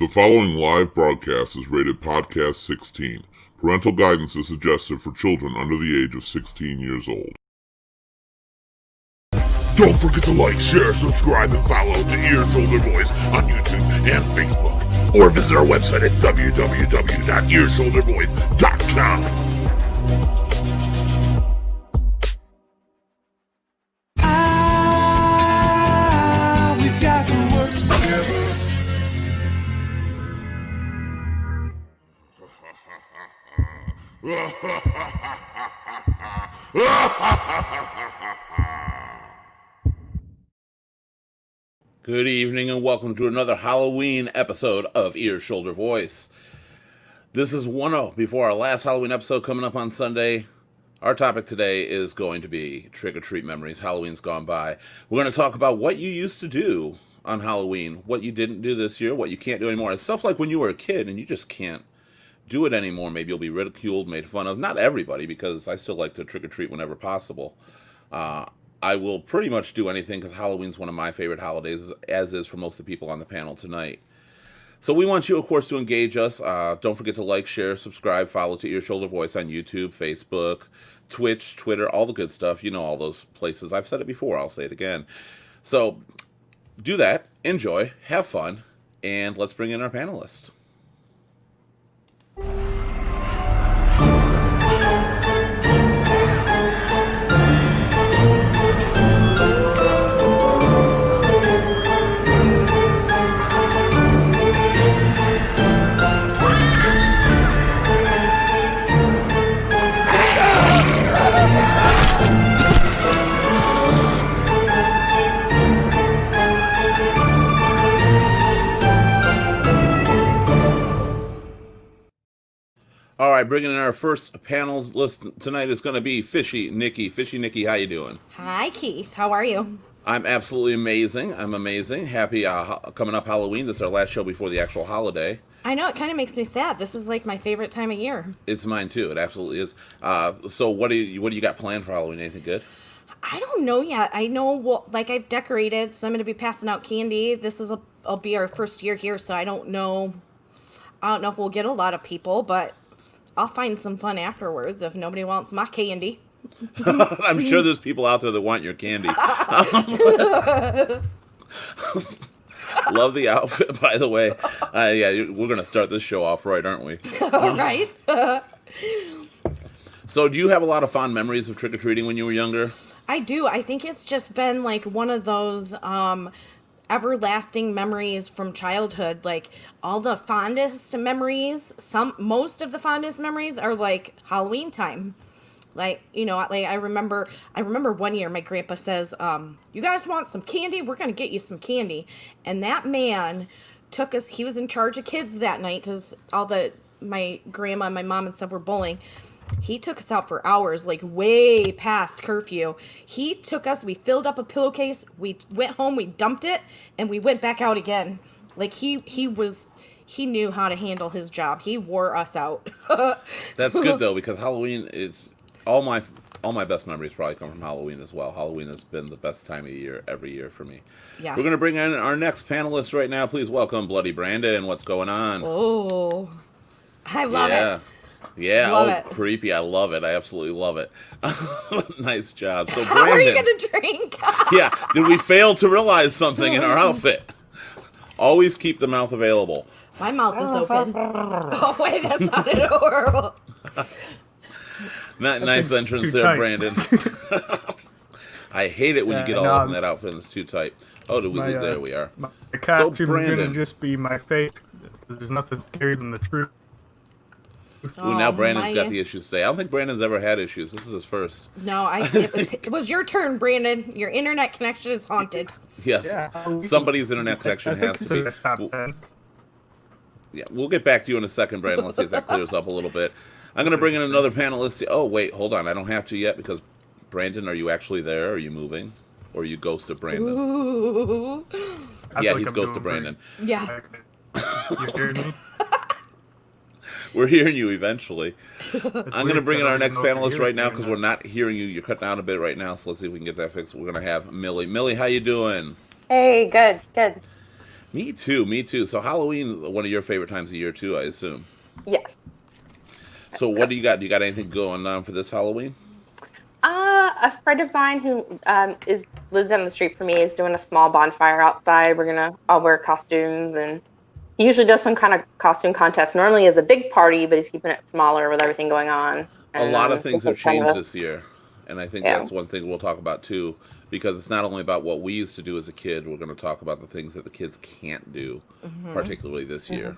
The following live broadcast is rated Podcast 16. Parental guidance is suggested for children under the age of 16 years old. Don't forget to like, share, subscribe, and follow to Ear Shoulder Voice on YouTube and Facebook. Or visit our website at www.earshouldervoice.com. We've got to work together. Good evening and welcome to another Halloween episode of Ear Shoulder Voice. This is before our last Halloween episode coming up on Sunday. Our topic today is going to be trick-or-treat memories. Halloween's gone by. We're going to talk about what you used to do on Halloween, what you didn't do this year, what you can't do anymore. It's stuff like when you were a kid and you just can't do it anymore. Maybe you'll be ridiculed, made fun of. Not everybody, because I still like to trick-or-treat whenever possible. I will pretty much do anything because Halloween's one of my favorite holidays, as is for most of the people on the panel tonight. So we want you, of course, to engage us. Don't forget to like, share, subscribe, follow to Ear Shoulder Voice on YouTube, Facebook, Twitch, Twitter, all the good stuff. You know all those places. I've said it before. I'll say it again. So do that. Enjoy. Have fun. And let's bring in our panelists. All right, bringing in our first panel list tonight is going to be Fishy Nikki. Fishy Nikki, how you doing? Hi, Keith. How are you? I'm absolutely amazing. I'm amazing. Happy coming up Halloween. This is our last show before the actual holiday. I know, it kind of makes me sad. This is like my favorite time of year. It's mine too. It absolutely is. So what do you got planned for Halloween? Anything good? I don't know yet. I know, well, like I've decorated, so I'm going to be passing out candy. I'll be our first year here, so I don't know if we'll get a lot of people, but I'll find some fun afterwards if nobody wants my candy. I'm sure there's people out there that want your candy. Love the outfit, by the way. Yeah, we're going to start this show off right, aren't we? Right? So do you have a lot of fond memories of trick-or-treating when you were younger? I do. I think it's just been like one of those everlasting memories from childhood. Like all the fondest memories, most of the fondest memories are like Halloween time. Like, you know, like I remember one year my grandpa says, you guys want some candy? We're going to get you some candy. And that man took us, he was in charge of kids that night because my grandma and my mom and stuff were bowling. He took us out for hours, like way past curfew. He took us, we filled up a pillowcase, we went home, we dumped it, and we went back out again. Like he knew how to handle his job. He wore us out. That's good though, because Halloween is all my best memories probably come from Halloween as well. Halloween has been the best time of year every year for me. Yeah. We're going to bring in our next panelist right now. Please welcome Bloody Brandon. What's going on? Oh, I love it. Yeah, love it. Creepy. I love it. I absolutely love it. Nice job. So, Brandon. How are you going to drink? Yeah, did we fail to realize something in our outfit? Always keep the mouth available. My mouth is open. Oh, wait, that sounded horrible. Nice entrance there, tight. Brandon. I hate it when you get all up in that outfit and it's too tight. Oh, there we are. The costume is Brandon. going to just be my face. There's nothing scarier than the truth. Ooh, now Brandon's got the issues today. I don't think Brandon's ever had issues. This is his first. No, it was your turn, Brandon. Your internet connection is haunted. Yes. Yeah. Somebody's internet connection has to be. Yeah, we'll get back to you in a second, Brandon. Let's see if that clears up a little bit. I'm going to bring in another panelist. Oh, wait, hold on. I don't have to yet because, Brandon, are you actually there? Are you moving? Or are you Ghost of Brandon? Ooh. Yeah, he's Ghost of Brandon. Yeah. You hear me? We're hearing you eventually. I'm going to bring in our next I don't know if panelist you're right now hearing because me. we're not hearing you. You're cutting out a bit right now, so let's see if we can get that fixed. We're going to have Millie. Millie, how you doing? Hey, good. Me too. Me too. So Halloween, one of your favorite times of year too, I assume. Yes. So what do you got? Do you got anything going on for this Halloween? A friend of mine who lives down the street from me is doing a small bonfire outside. We're gonna all wear costumes, and he usually does some kind of costume contest. Normally, it's a big party, but he's keeping it smaller with everything going on. A lot of things have this is kind changed of this year, and I think Yeah. that's one thing we'll talk about too, because it's not only about what we used to do as a kid. We're going to talk about the things that the kids can't do, particularly this year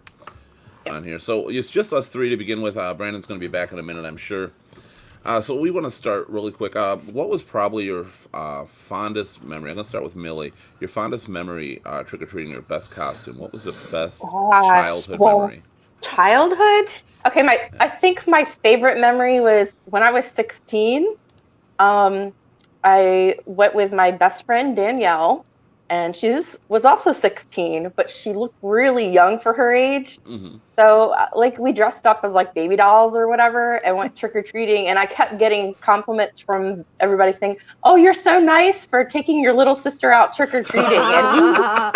on here. So it's just us three to begin with. Brandon's going to be back in a minute, I'm sure. So we want to start really quick. What was probably your fondest memory? I'm going to start with Millie. Your fondest memory trick-or-treating, your best costume. What was the best childhood memory? Childhood? Okay, I think my favorite memory was when I was 16. I went with my best friend Danielle, and she was also 16, but she looked really young for her age. Mm-hmm. So, like, we dressed up as like baby dolls or whatever, and went trick or treating. And I kept getting compliments from everybody saying, "Oh, you're so nice for taking your little sister out trick or treating." And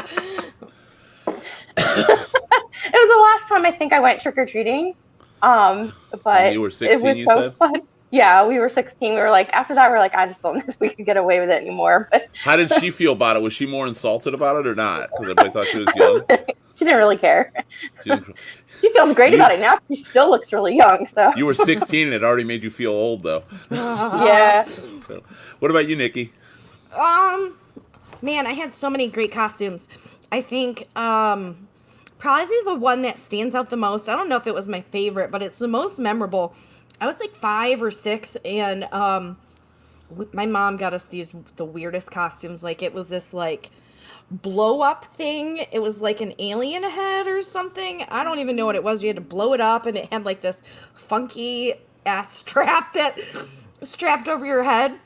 it was the last time I think I went trick or treating. But And you were 16, it was you so said? fun. Yeah, we were 16. We were like, after that, we're like, I just don't know if we can get away with it anymore. But How did she feel about it? Was she more insulted about it or not? Because everybody thought she was young. she didn't really care. She didn't- She feels great about it now. She still looks really young. So You were 16 and it already made you feel old, though. yeah. So, what about you, Nikki? Man, I had so many great costumes. I think probably the one that stands out the most, I don't know if it was my favorite, but it's the most memorable. I was like 5 or 6, and my mom got us the weirdest costumes. Like, it was this like blow up thing. It was like an alien head or something. I don't even know what it was. You had to blow it up, and it had like this funky ass strap that strapped over your head.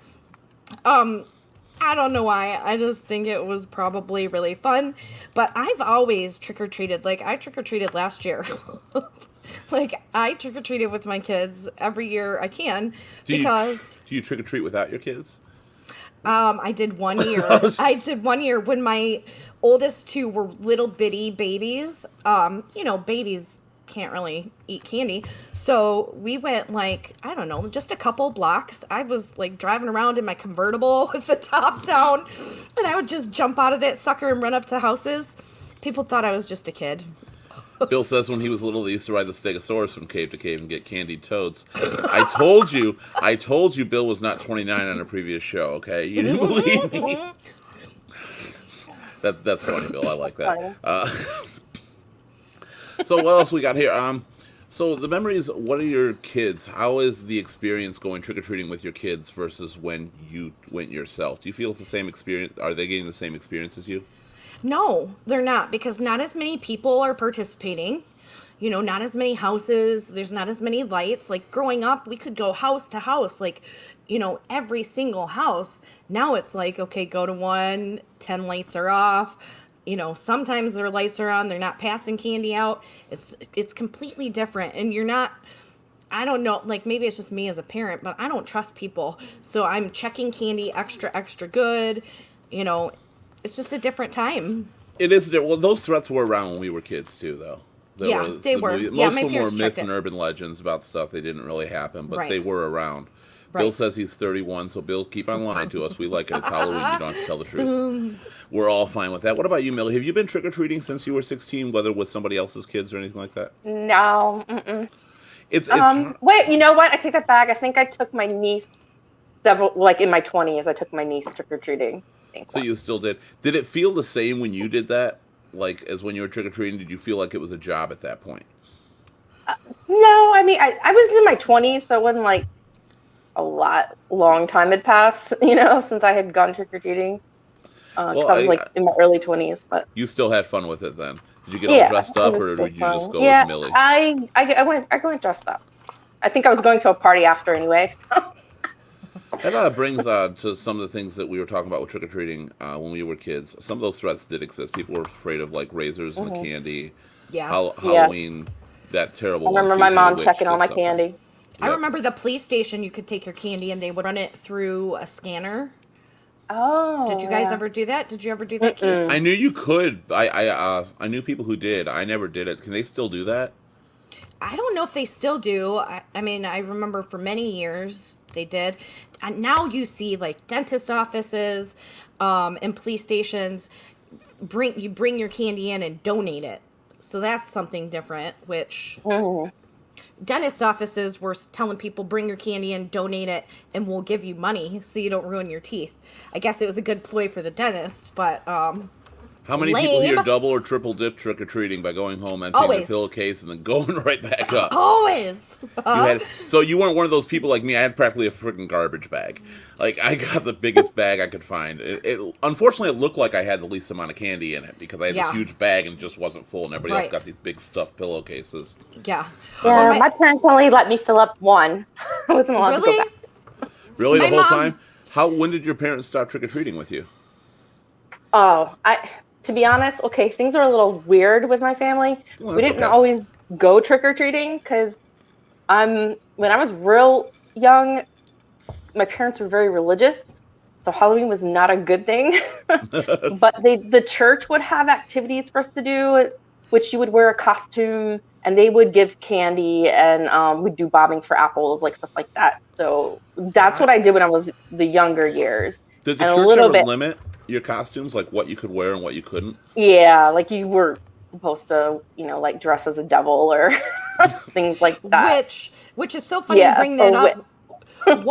I don't know why. I just think it was probably really fun. But I've always trick-or-treated. Like, I trick-or-treated last year. Like, I trick-or-treated with my kids every year I can. Do because you trick or treat without your kids? I did one year. I did one year when my oldest 2 were little bitty babies. Babies can't really eat candy. So we went like, I don't know, just a couple blocks. I was like driving around in my convertible with the top down, and I would just jump out of that sucker and run up to houses. People thought I was just a kid. Bill says when he was little, he used to ride the Stegosaurus from cave to cave and get candied toads. I told you Bill was not 29 on a previous show, okay? You didn't believe me. That's funny, Bill. I like that. So what else we got here? So the memories, what are your kids? How is the experience going trick-or-treating with your kids versus when you went yourself? Do you feel it's the same experience? Are they getting the same experience as you? No, they're not, because not as many people are participating. Not as many houses. There's not as many lights. Like, growing up, we could go house to house, like, every single house. Now it's like, okay, go to 1, 10 lights are off. Sometimes their lights are on. They're not passing candy out. It's completely different. And you're not, I don't know, like, maybe it's just me as a parent, but I don't trust people. So I'm checking candy extra good. It's just a different time. It is. Well, those threats were around when we were kids too, though. They were. Most Yeah, of my them were parents myths checked and it. urban legends about stuff that didn't really happen, but Right. they were around. Right. Bill says he's 31, so Bill, keep on lying to us. We like it. It's Halloween. You don't have to tell the truth. We're all fine with that. What about you, Millie? Have you been trick-or-treating since you were 16, whether with somebody else's kids or anything like that? No. Mm-mm. It's Wait, you know what? I take that back. I think I took my niece in my 20s. I took my niece trick or treating. So you still did. Did it feel the same when you did that, like as when you were trick-or-treating? Did you feel like it was a job at that point? No, I mean, I was in my 20s, so it wasn't like a long time had passed, since I had gone trick or treating. I was like in my early 20s, but you still had fun with it then. Did you get all dressed up, or did you just go as Millie? I went dressed up. I think I was going to a party after anyway. That brings to some of the things that we were talking about with trick-or-treating when we were kids. Some of those threats did exist. People were afraid of, like, razors and the candy. Yeah. Halloween, that terrible I remember one, my Season of mom the Witch checking all did my something. candy. I Yep. remember the police station, you could take your candy and they would run it through a scanner. Oh. Did you guys ever do that? Did you ever do that, Keith? I knew you could. I knew people who did. I never did it. Can they still do that? I don't know if they still do. I mean, I remember for many years they did. And now you see like dentist offices and police stations bring your candy in and donate it. So that's something different, which dentist offices were telling people bring your candy in, donate it, and we'll give you money so you don't ruin your teeth. I guess it was a good ploy for the dentist, but How many people lame. here double or triple dip trick or treating by going home, emptying the Always. pillowcase, and then going right back up? Always. So you weren't one of those people like me. I had practically a freaking garbage bag. Like, I got the biggest bag I could find. Unfortunately, it looked like I had the least amount of candy in it because I had Yeah. this huge bag and it just wasn't full, and everybody else Right. got these big stuffed pillowcases. Yeah. Yeah, my parents only let me fill up one. I wasn't allowed to go Really? back. Really, the My whole mom- time? When did your parents start trick or treating with you? Oh, to be honest, okay, things are a little weird with my family. Well, We that's didn't okay. always go trick or treating because when I was real young, my parents were very religious, so Halloween was not a good thing. But the church would have activities for us to do, which you would wear a costume, and they would give candy, and we'd do bobbing for apples, like stuff like that. So that's what I did when I was the younger years. Did the And a church little ever bit- limit your costumes, like what you could wear and what you couldn't? Yeah, like you were supposed to, like dress as a devil or things like that. Which is so funny Yeah, to bring that or up.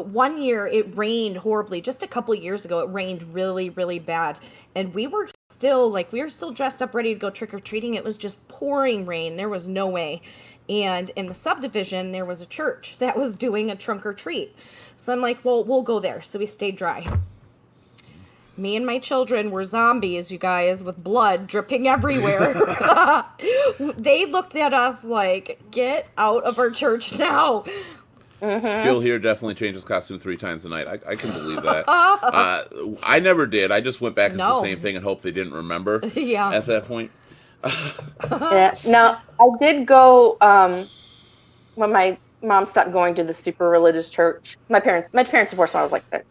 One year it rained horribly. Just a couple years ago, it rained really, really bad, and we were still dressed up, ready to go trick or treating. It was just pouring rain. There was no way. And in the subdivision, there was a church that was doing a trunk or treat. So I'm like, well, we'll go there. So we stayed dry. Me and my children were zombies, you guys, with blood dripping everywhere. They looked at us like, get out of our church now. Bill here definitely changed his costume 3 times a night. I can believe that. I never did. I just went back as the No. same thing and hoped they didn't remember Yeah. at that point. Yeah. Now, I did go when my mom stopped going to the super religious church. My parents divorced when I was like 6.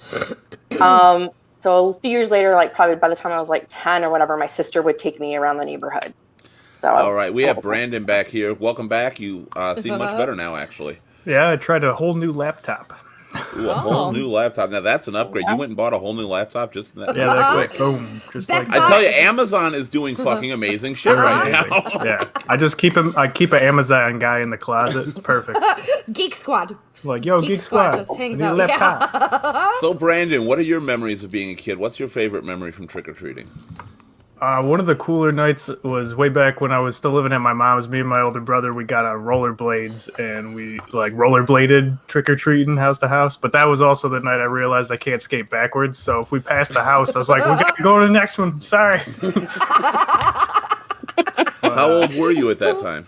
So a few years later, like probably by the time I was like 10 or whatever, my sister would take me around the neighborhood. So All right, we have Brandon back here. Welcome back. You seem much better now, actually. Yeah, I tried a whole new laptop. Ooh, a whole new laptop. Now that's an upgrade. You went and bought a whole new laptop just in that. Yeah, that quick. Boom. Just Best like I tell you, Amazon is doing fucking amazing shit right now. yeah. I keep an Amazon guy in the closet. It's perfect. Geek Squad. Like, yo, Geek Geek Squad Squad. just hangs I need a out. laptop. So, Brandon, what are your memories of being a kid? What's your favorite memory from trick or treating? One of the cooler nights was way back when I was still living at my mom's. Me and my older brother, we got rollerblades, and we like rollerbladed trick or treating house to house. But that was also the night I realized I can't skate backwards. So if we passed the house, I was like, we gotta go to the next one. Sorry. How old were you at that time?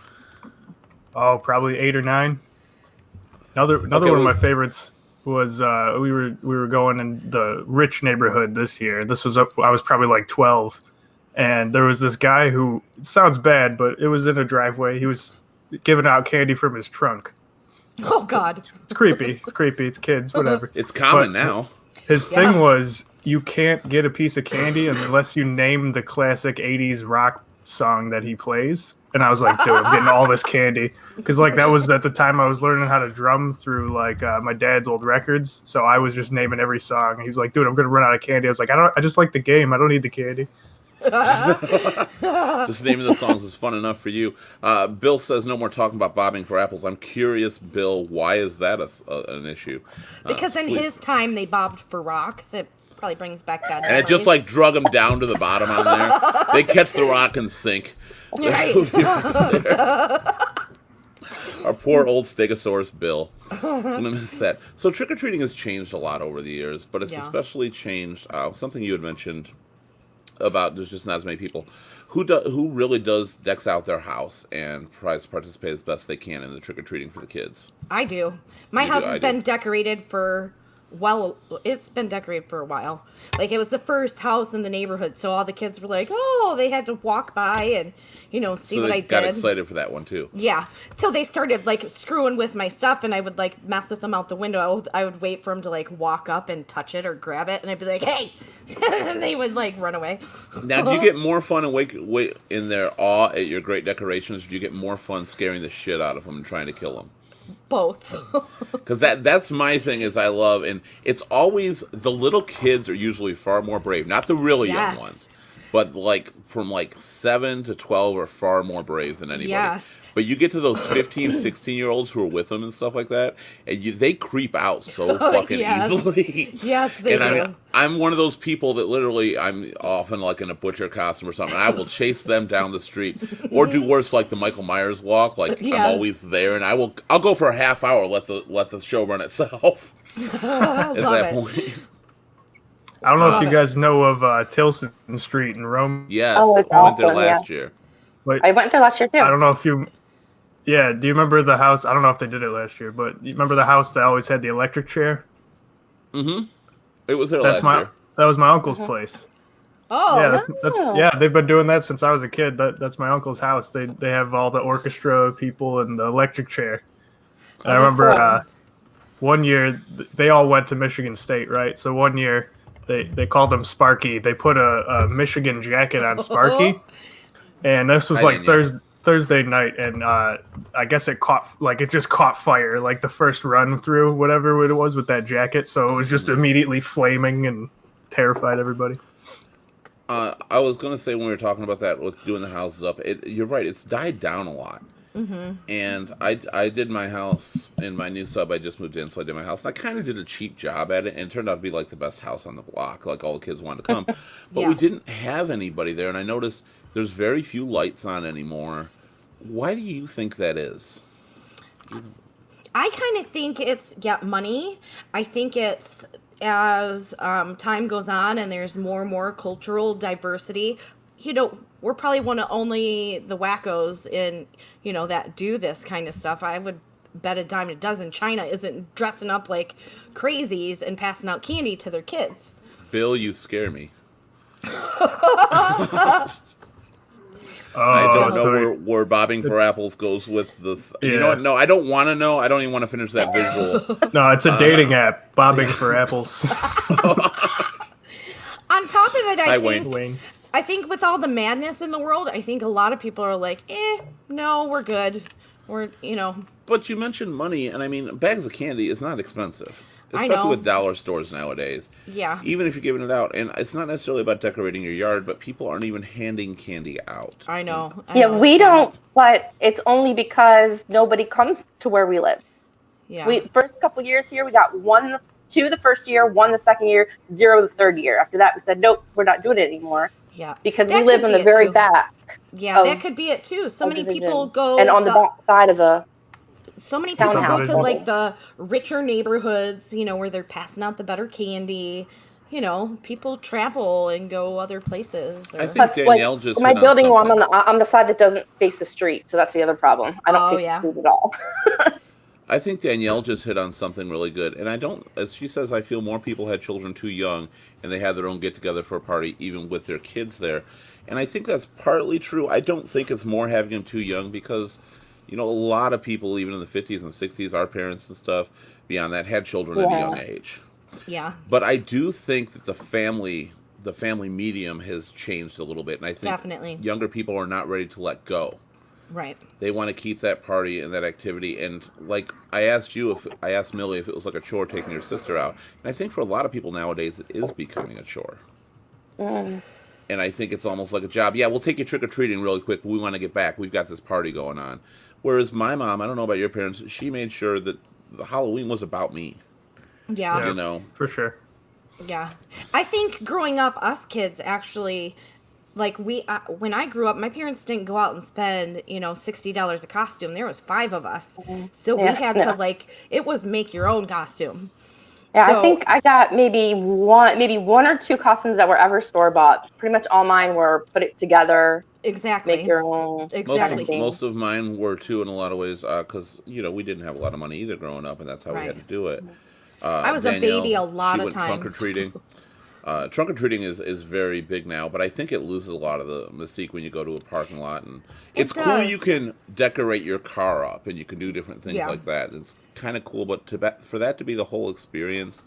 Oh, probably 8 or 9. Another Okay, one of well- my favorites was we were going in the rich neighborhood this year. I was probably like 12, and there was this guy who, it sounds bad, but it was in a driveway. He was giving out candy from his trunk. Oh, God. It's creepy. It's creepy. It's kids, whatever. It's common But- now. His Yeah. thing was you can't get a piece of candy unless you name the classic 80s rock song that he plays. And I was like, dude, I'm getting all this candy. Because, like, that was at the time I was learning how to drum through, like, my dad's old records. So I was just naming every song. He was like, dude, I'm going to run out of candy. I was like, I just like the game. I don't need the candy. Just naming the songs is fun enough for you. Bill says no more talking about bobbing for apples. I'm curious, Bill, why is that an issue? Because in please. his time, they bobbed for rocks. It probably brings back bad And it just like drug them down to the bottom on there. They catch the rock and sink. Right. Our poor old Stegosaurus Bill. I'm gonna miss that. So trick or treating has changed a lot over the years, but it's Yeah. especially changed. Something you had mentioned about there's just not as many people who really does decks out their house and tries to participate as best they can in the trick or treating for the kids. I do. My You do, house I has do. been decorated for well, it's been decorated for a while. Like, it was the first house in the neighborhood, so all the kids were like, oh, they had to walk by and, see So what they I got did. excited for that one too. Yeah, till they started like screwing with my stuff, and I would like mess with them out the window. I would wait for them to like walk up and touch it or grab it, and I'd be like, "Hey!" and they would like run away. Now, do you get more fun and wait in their awe at your great decorations? Or do you get more fun scaring the shit out of them and trying to kill them? Both. Because that's my thing is I love, and it's always the little kids are usually far more brave, not the really Yes. young ones, but like from like 7 to 12 are far more brave than anybody. Yes. But you get to those 15, 16-year-olds who are with them and stuff like that, and they creep out so fucking Yes. easily. Yes, they and do. I'm one of those people that literally, I'm often like in a butcher costume or something, and I will chase them down the street, or do worse like the Michael Myers walk, like I'm Yes. always there, and I'll go for a half hour, let the show run itself. I At love that it. point, I don't know if Love you it. guys know of Tilson Street in Rome. yes, Oh, it's I went there awesome, last year. But I went there last year too. I don't know if you. Yeah, do you remember the house? I don't know if they did it last year, but you remember the house that always had the electric chair? It was there That last year. was my uncle's place. Oh, Yeah, that's they've been doing that since I was a kid. That's my uncle's house. They have all the orchestra people and the electric chair. And I remember one year they all went to Michigan State, right? So one year they called him Sparky. They put a Michigan jacket on Sparky, and this was I like didn't yet. Thursday night, and I guess it just caught fire, like the first run through, whatever it was with that jacket. So it was just immediately flaming and terrified everybody. I was gonna say when we were talking about that with doing the houses up, you're right. It's died down a lot. And I did my house in my new sub. I just moved in, so I did my house. And I kind of did a cheap job at it, and it turned out to be like the best house on the block. Like all the kids wanted to come, but Yeah. we didn't have anybody there. And I noticed there's very few lights on anymore. Why do you think that is? I kind of think it's money. I think it's as time goes on and there's more and more cultural diversity. We're probably one of only the wackos in that do this kind of stuff. I would bet a dime a dozen China isn't dressing up like crazies and passing out candy to their kids. Bill, you scare me. Oh, I don't know so- where bobbing for apples goes with this. You know Yeah. what? No, I don't want to know. I don't even want to finish that visual. No, it's a dating app, bobbing for apples. On top of it, Hi, I Wayne. think Wayne. I think with all the madness in the world, I think a lot of people are like, no, we're good. We're, But you mentioned money, and I mean, bags of candy is not expensive, I especially know. with dollar stores nowadays. Yeah. Even if you're giving it out, and it's not necessarily about decorating your yard, but people aren't even handing candy out. I know. Yeah, we don't, but it's only because nobody comes to where we live. Yeah. We first couple years here, we got 2 the first year, 1 the second year, 0 the third year. After that, we said nope, we're not doing it anymore yeah. because That we live could in be the it, very too. back. Yeah, of that could be it too. So many division. people go and on the back side of the So many people go townhouse. to like the richer neighborhoods, where they're passing out the better candy. People travel and go other places. Or... I think Plus, Danielle just my hit on building. Well, I'm something. on the side that doesn't face the street, so that's the other problem. I don't Oh, face yeah. the street at all. I think Danielle just hit on something really good. And I don't, as she says, I feel more people had children too young and they had their own get together for a party, even with their kids there. And I think that's partly true. I don't think it's more having them too young because, a lot of people, even in the 50s and 60s, our parents and stuff, beyond that, had children at a young age. Yeah. But I do think that the family medium has changed a little bit. And I think Definitely. younger people are not ready to let go. Right. They want to keep that party and that activity. And like I asked Millie if it was like a chore taking your sister out. And I think for a lot of people nowadays, it is becoming a chore. And I think it's almost like a job. Yeah, we'll take you trick-or-treating really quick, but we want to get back. We've got this party going on. Whereas my mom, I don't know about your parents, she made sure that the Halloween was about me. Yeah. Yeah. For sure. Yeah. I think growing up, us kids actually, like when I grew up, my parents didn't go out and spend, $60 a costume. There was 5 of us. So we had to it was make your own costume. Yeah, So- I think I got maybe one or 2 costumes that were ever store bought. Pretty much all mine were put it together, Exactly. make your own. Exactly. Most of mine were too in a lot of ways because we didn't have a lot of money either growing up, and that's how we had Right. to do it. I was a Danielle, baby a lot she of went trunk or times. treating. Trunk or treating is very big now, but I think it loses a lot of the mystique when you go to a parking lot. And it's cool does. you can decorate your car up and you can do different things Yeah. like that. It's kind of cool, but for that to be the whole experience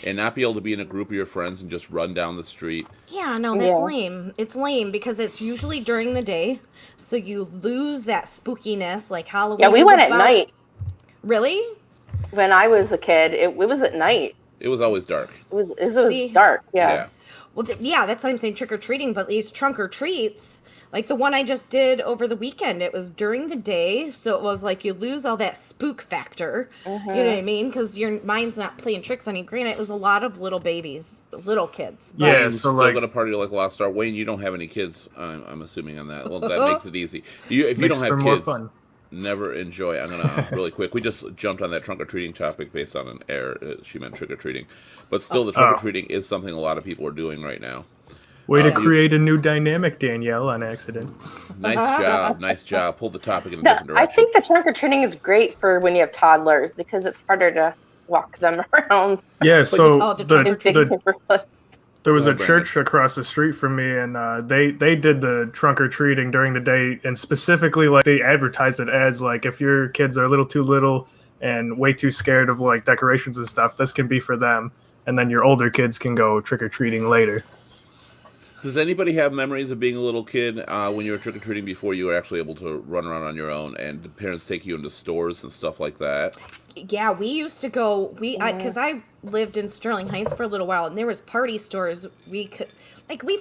and not be able to be in a group of your friends and just run down the street. Yeah, no, that's Yeah. lame. It's lame because it's usually during the day, so you lose that spookiness. Like Halloween. Yeah, we is went at about- night. Really? When I was a kid, it was at night. It was always dark. It was See? dark. Yeah. Well, yeah, that's why I'm saying trick or treating. But these trunk or treats, like the one I just did over the weekend, it was during the day, so it was like you lose all that spook factor. You know what I mean? Because your mind's not playing tricks on you. Granted, it was a lot of little babies, little kids. But Yeah, You so still like got to party like Lost Star. Wayne, you don't have any kids. I'm assuming on that. Well, that makes it easy. If you makes don't for have more kids, fun. never enjoy. I'm gonna really quick. We just jumped on that trunk or treating topic based on an error. She meant trick or treating, but still, the trunk or treating is something a lot of people are doing right now. Way to you- create a new dynamic, Danielle, on accident. Nice job. Pull the topic in a No, different I direction. think the trunk or treating is great for when you have toddlers because it's harder to walk them around. Yeah, so oh, the trunk or in big neighborhoods. there was Go a ahead, church across the street from me, and they did the trunk or treating during the day, and specifically like they advertised it as like if your kids are a little too little and way too scared of like decorations and stuff, this can be for them, and then your older kids can go trick or treating later. Does anybody have memories of being a little kid when you were trick or treating before you were actually able to run around on your own, and did parents take you into stores and stuff like that? yeah, we used to go. Because I lived in Sterling Heights for a little while, and there was party stores. We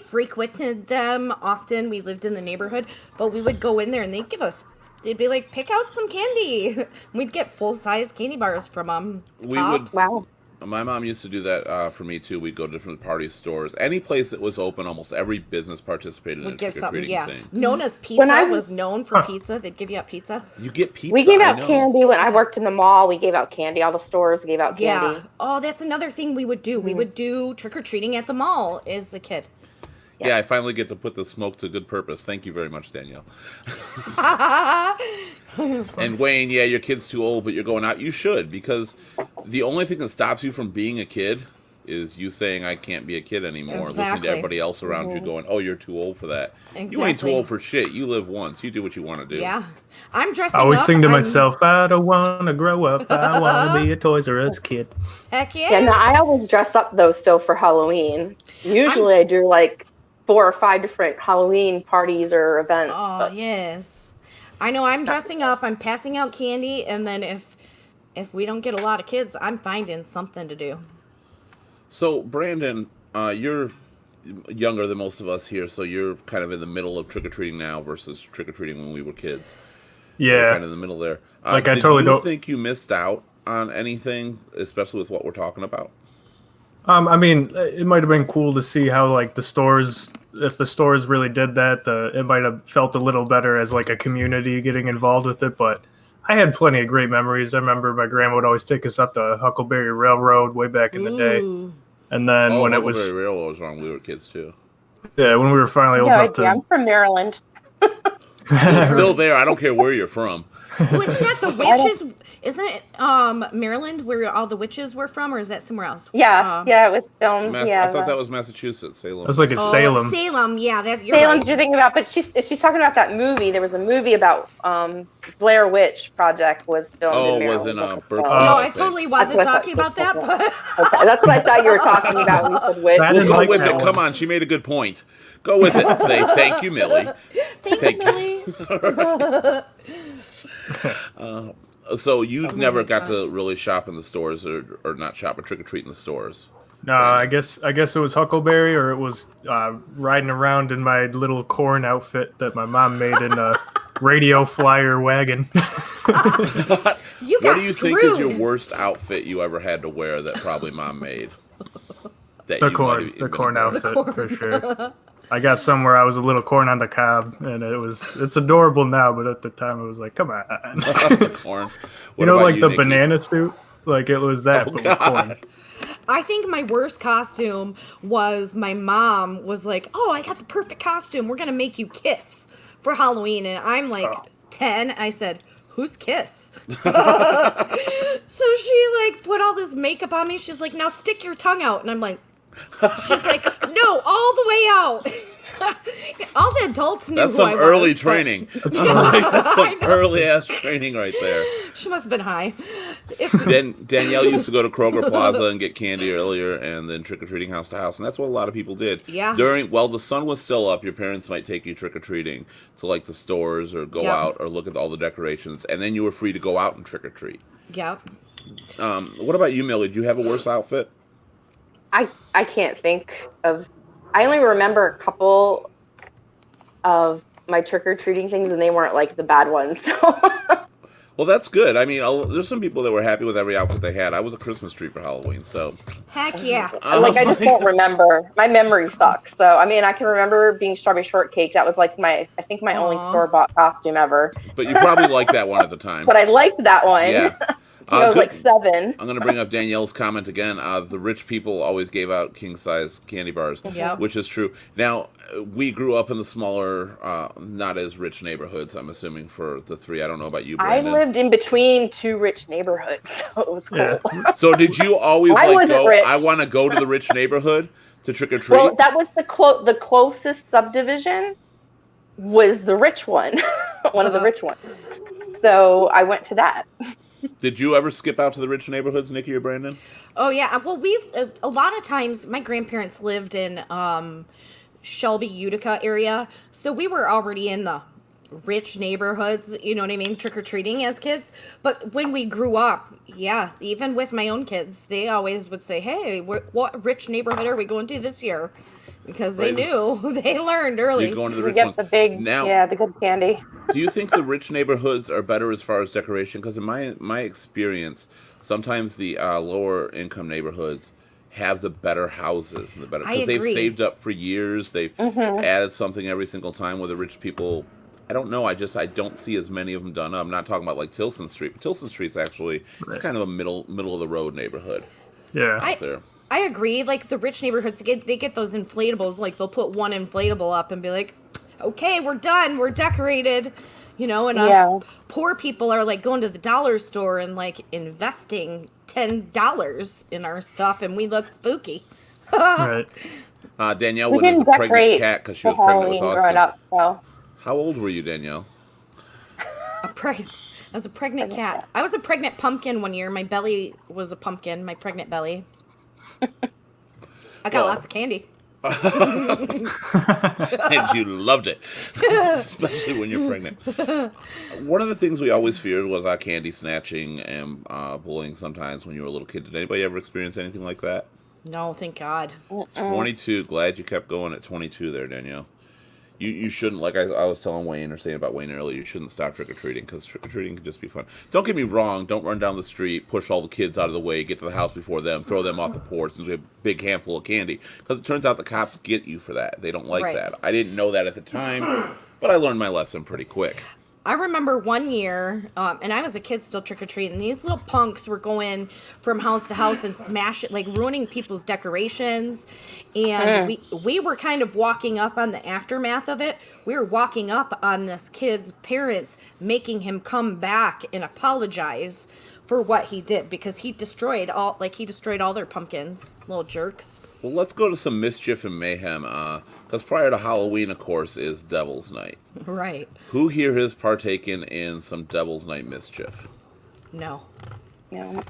frequented them often. We lived in the neighborhood, but we would go in there, and they'd be like, pick out some candy. We'd get full-size candy bars from them. We would- Wow. My mom used to do that for me too. We'd go to different party stores. Any place that was open, almost every business participated in a Would give trick or something, treating yeah. thing. Nona's Pizza When I was known for pizza. They'd give you out pizza. You get pizza. We gave I out know. candy when I worked in the mall. We gave out candy. All the stores gave out candy. Yeah. Oh, that's another thing we would do. We would do trick or treating at the mall as a kid. Yeah, I finally get to put the smoke to good purpose. Thank you very much, Danielle. And Wayne, yeah, your kid's too old, but you're going out. You should, because the only thing that stops you from being a kid is you saying, I can't be a kid anymore. Listening Exactly. to everybody else around you going, oh, you're too old for that. You ain't too Exactly. old for shit. You live once. You do what you want to do. Yeah. I'm dressing I always up. sing to I'm- myself, I don't want to grow up. I want to be a Toys R Us kid. Heck yeah. Yeah, no, I always dress up though still for Halloween. Usually I do like 4 or 5 different Halloween parties or events. Oh, but yes. I know I'm dressing up. I'm passing out candy. And then if we don't get a lot of kids, I'm finding something to do. So, Brandon, you're younger than most of us here, so you're kind of in the middle of trick-or-treating now versus trick-or-treating when we were kids. You're Yeah. kind of in the middle there. Like, I did totally you don't- think you missed out on anything, especially with what we're talking about? I mean, it might have been cool to see how like the stores, if the stores really did that, it might have felt a little better as like a community getting involved with it. But I had plenty of great memories. I remember my grandma would always take us up the Huckleberry Railroad way back in the day, Ooh. and then when it was Huckleberry Railroad was wrong. We were kids too. when we were finally old no enough idea. I'm from Maryland. It's still there. I don't care where you're from. Ooh, isn't that the witches? Isn't it Maryland where all the witches were from, or is that somewhere else? Yeah, yeah, it was filmed. I thought that was Massachusetts, Salem. I was like in Oh, Salem. Salem, yeah. You're Salem, right. you're thinking about, but she's talking about that movie. There was a movie about Blair Witch Project was filmed Oh, in it was Maryland. in Berkeley. No, I I think. totally wasn't That's what I talking about that, thought. but Okay, that's what I thought you were talking about when you said witch. I We'll didn't go like with that it. one. Come on, she made a good point. Go with it. Say thank you, Millie. thanks, Thank Millie. So you never got to really shop in the stores, or not shop, but trick or treat in the stores. No, I guess it was Huckleberry, or it was riding around in my little corn outfit that my mom made in a radio flyer wagon. You got What do you think is your screwed. worst outfit you ever had to wear that probably mom made? That The you might corn, have the been corn embarrassed? outfit for sure. I got somewhere I was a little corn on the cob, and it's adorable now, but at the time it was like, come on. Corn. You What know, about like the Nikki? banana suit, like it was that, but with corn. I think my worst costume was my mom was like, "Oh, I got the perfect costume. We're gonna make you kiss for Halloween," and I'm like 10. I said, who's Kiss? So she like put all this makeup on me. She's like, now stick your tongue out. And I'm like, she's like, no, all the way out. All the adults knew That's who some I was, early but- training. That's some early ass training right there. She must have been high. Danielle used to go to Kroger Plaza and get candy earlier, and then trick or treating house to house, and that's what a lot of people did. Yeah. While the sun was still up, your parents might take you trick or treating to like the stores or go Yep. out or look at all the decorations, and then you were free to go out and trick or treat. Yep. What about you, Millie? Do you have a worse outfit? I can't think of. I only remember a couple of my trick or treating things, and they weren't like the bad ones. So. Well, that's good. I mean, there's some people that were happy with every outfit they had. I was a Christmas tree for Halloween, so. Heck yeah. Like, I just don't remember. My memory sucks. So, I mean, I can remember being strawberry shortcake. That was like I think my only store-bought costume ever. But you probably liked that one at the time. But I liked that one. Yeah. I was like 7. I'm going to bring up Danielle's comment again. The rich people always gave out king-size candy bars, Yep. which is true. Now, we grew up in the smaller, not as rich neighborhoods, I'm assuming, for the three. I don't know about you, I Brandon. lived in between 2 rich neighborhoods, so it was cool. Yeah. So did you always I like wasn't go, rich. I want to go to the rich neighborhood to trick-or-treat? Well, that was the closest subdivision was the rich one, one of the rich ones. So I went to that. Did you ever skip out to the rich neighborhoods, Nikki or Brandon? Oh yeah. Well, a lot of times my grandparents lived in Shelby, Utica area, so we were already in the rich neighborhoods. You know what I mean? Trick or treating as kids. But when we grew up, yeah, even with my own kids, they always would say, "Hey, what rich neighborhood are we going to this year?" Because they Right. knew, they learned early. You're going to the We rich get ones. the big, Now, the good candy. do you think the rich neighborhoods are better as far as decoration? Because in my experience, sometimes the lower income neighborhoods have the better houses and the better I because they've agree. saved up for years. They've added something every single time. Where the rich people, I don't know. I don't see as many of them done up. I'm not talking about like Tilson Street, but Tilson Street's actually it's kind of a middle of the road neighborhood Yeah. out there. I agree. Like the rich neighborhoods, they get those inflatables. Like they'll put one inflatable up and be like, "Okay, we're done. We're decorated." You know, and us poor people are like going to the dollar store and like investing $10 in our stuff, and we look spooky. Right. Danielle We went as didn't a pregnant decorate cat because she for was pregnant Halloween with growing Austin. up. So How old were you, Danielle? I was a pregnant cat. I was a pregnant pumpkin one year. My belly was a pumpkin. My pregnant belly. I got Well- lots of candy. And you loved it, especially when you're pregnant. One of the things we always feared was candy snatching and bullying sometimes when you were a little kid. Did anybody ever experience anything like that? No, thank God. 22. Glad you kept going at 22 there, Danielle. You shouldn't, like I was telling Wayne or saying about Wayne earlier, you shouldn't stop trick-or-treating because trick-or-treating can just be fun. Don't get me wrong. Don't run down the street, push all the kids out of the way, get to the house before them, throw them off the porch, and we have a big handful of candy. Because it turns out the cops get you for that. They don't like Right. that. I didn't know that at the time, but I learned my lesson pretty quick. I remember one year, and I was a kid still trick-or-treating, these little punks were going from house to house and ruining people's decorations. And we were kind of walking up on the aftermath of it. We were walking up on this kid's parents, making him come back and apologize for what he did because he destroyed all their pumpkins, little jerks. Well, let's go to some mischief and mayhem, because prior to Halloween, of course, is Devil's Night. Right. Who here has partaken in some Devil's Night mischief? No.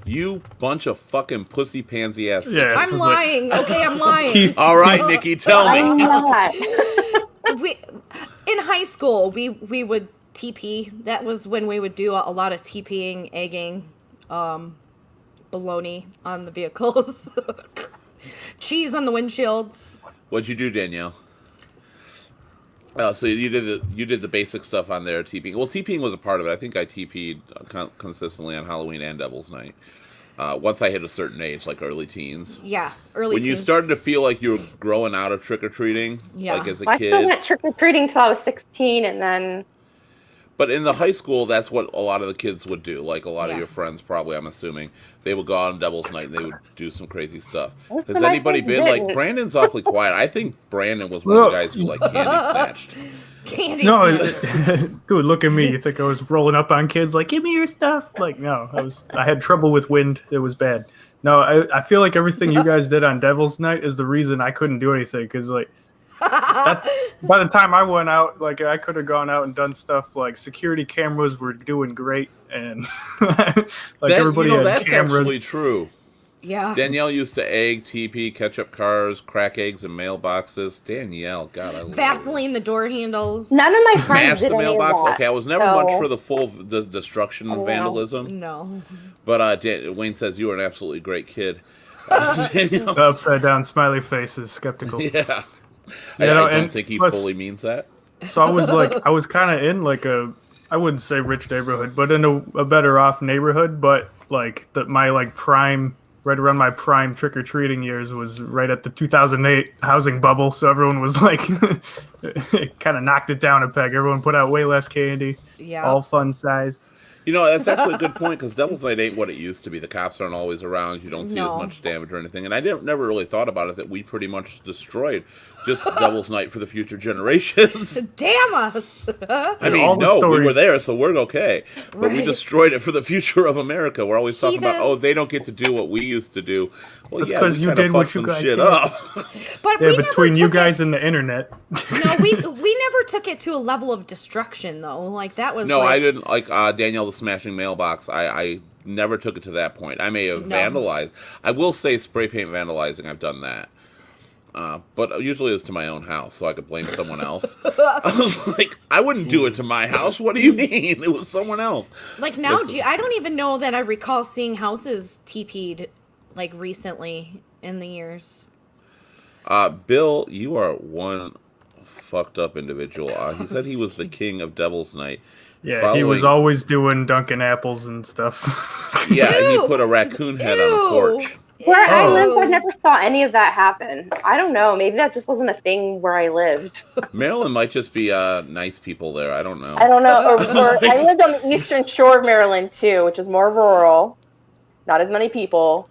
You bunch of fucking pussy pansy ass. Yeah. I'm it's like- lying. Okay, I'm lying. Keith- All right, Nikki, tell I'm me. not. In high school, we would TP. That was when we would do a lot of TPing, egging, baloney on the vehicles, cheese on the windshields. What'd you do, Danielle? So you did the basic stuff on there, TPing. Well, TPing was a part of it. I think I TP'd consistently on Halloween and Devil's Night. Once I hit a certain age, like early teens. Yeah, early. When you teens. started to feel like you were growing out of trick or treating, Yeah. like as a I still kid. went trick or treating till I was 16, and then But in the high school, that's what a lot of the kids would do. Like a lot of Yeah. your friends, probably, I'm assuming, they would go out on Devil's Night and they would do some crazy stuff. Most Has of my anybody friends been like didn't. Brandon's awfully quiet? I think Brandon was one of the guys who like candy snatched. Candy. No, snatch. dude, look at me. You think I was rolling up on kids like, give me your stuff? Like, no, I had trouble with wind. It was bad. No, I feel like everything you guys did on Devil's Night is the reason I couldn't do anything. Because, like, by the time I went out, like, I could have gone out and done stuff. Like, security cameras were doing great. And, like, everybody had that's cameras. actually true. Yeah. Danielle used to egg, TP, catch up cars, crack eggs in mailboxes. Danielle, God, I love her. Vaseline the door handles. None of my friends Smash did the any of mailbox. that. Okay, I was never So- much for the full destruction and Oh, wow. vandalism. No. But Wayne says you were an absolutely great kid. Danielle, The upside down smiley face is skeptical. yeah. You I know, don't and think he plus- fully means that. So I was kind of in like I wouldn't say rich neighborhood, but in a better off neighborhood. But like my like prime, right around my prime trick or treating years was right at the 2008 housing bubble. So everyone was like, it kind of knocked it down a peg. Everyone put out way less candy, Yeah. all fun size. You know, that's actually a good point because Devil's Night ain't what it used to be. The cops aren't always around. You don't see No. as much damage or anything. And I never really thought about it that we pretty much destroyed just Devil's Night for the future generations. Damn us. I mean, all the no, we stories- were there, so we're okay. But we Right. destroyed it for the future of America. We're always talking about, Jesus. oh, they don't get to do what we used to do. Well, That's yeah, 'cause we you kinda did what fucked you some guys shit did. up. But Yeah, we between never you took guys and the internet. No, we never took it to a level of destruction though. Like that was No, like, I didn't like Danielle the Smashing Mailbox. I never took it to that point. I may have No. vandalized. I will say spray paint vandalizing. I've done that. But usually it was to my own house, so I could blame someone else. I was like, I wouldn't do it to my house. What do you mean? It was someone else. Like now, Listen. I don't even know that I recall seeing houses TP'd like recently in the years. Bill, you are one fucked up individual. He said he was the king of Devil's Night. Yeah, he was Following- always doing Dunkin' Apples and stuff. Yeah, and he Ew. put a raccoon head on a Ew. porch. Where I Oh. lived, I never saw any of that happen. I don't know. Maybe that just wasn't a thing where I lived. Maryland might just be nice people there. I don't know. I don't know. Or I lived on the eastern shore of Maryland too, which is more rural, not as many people.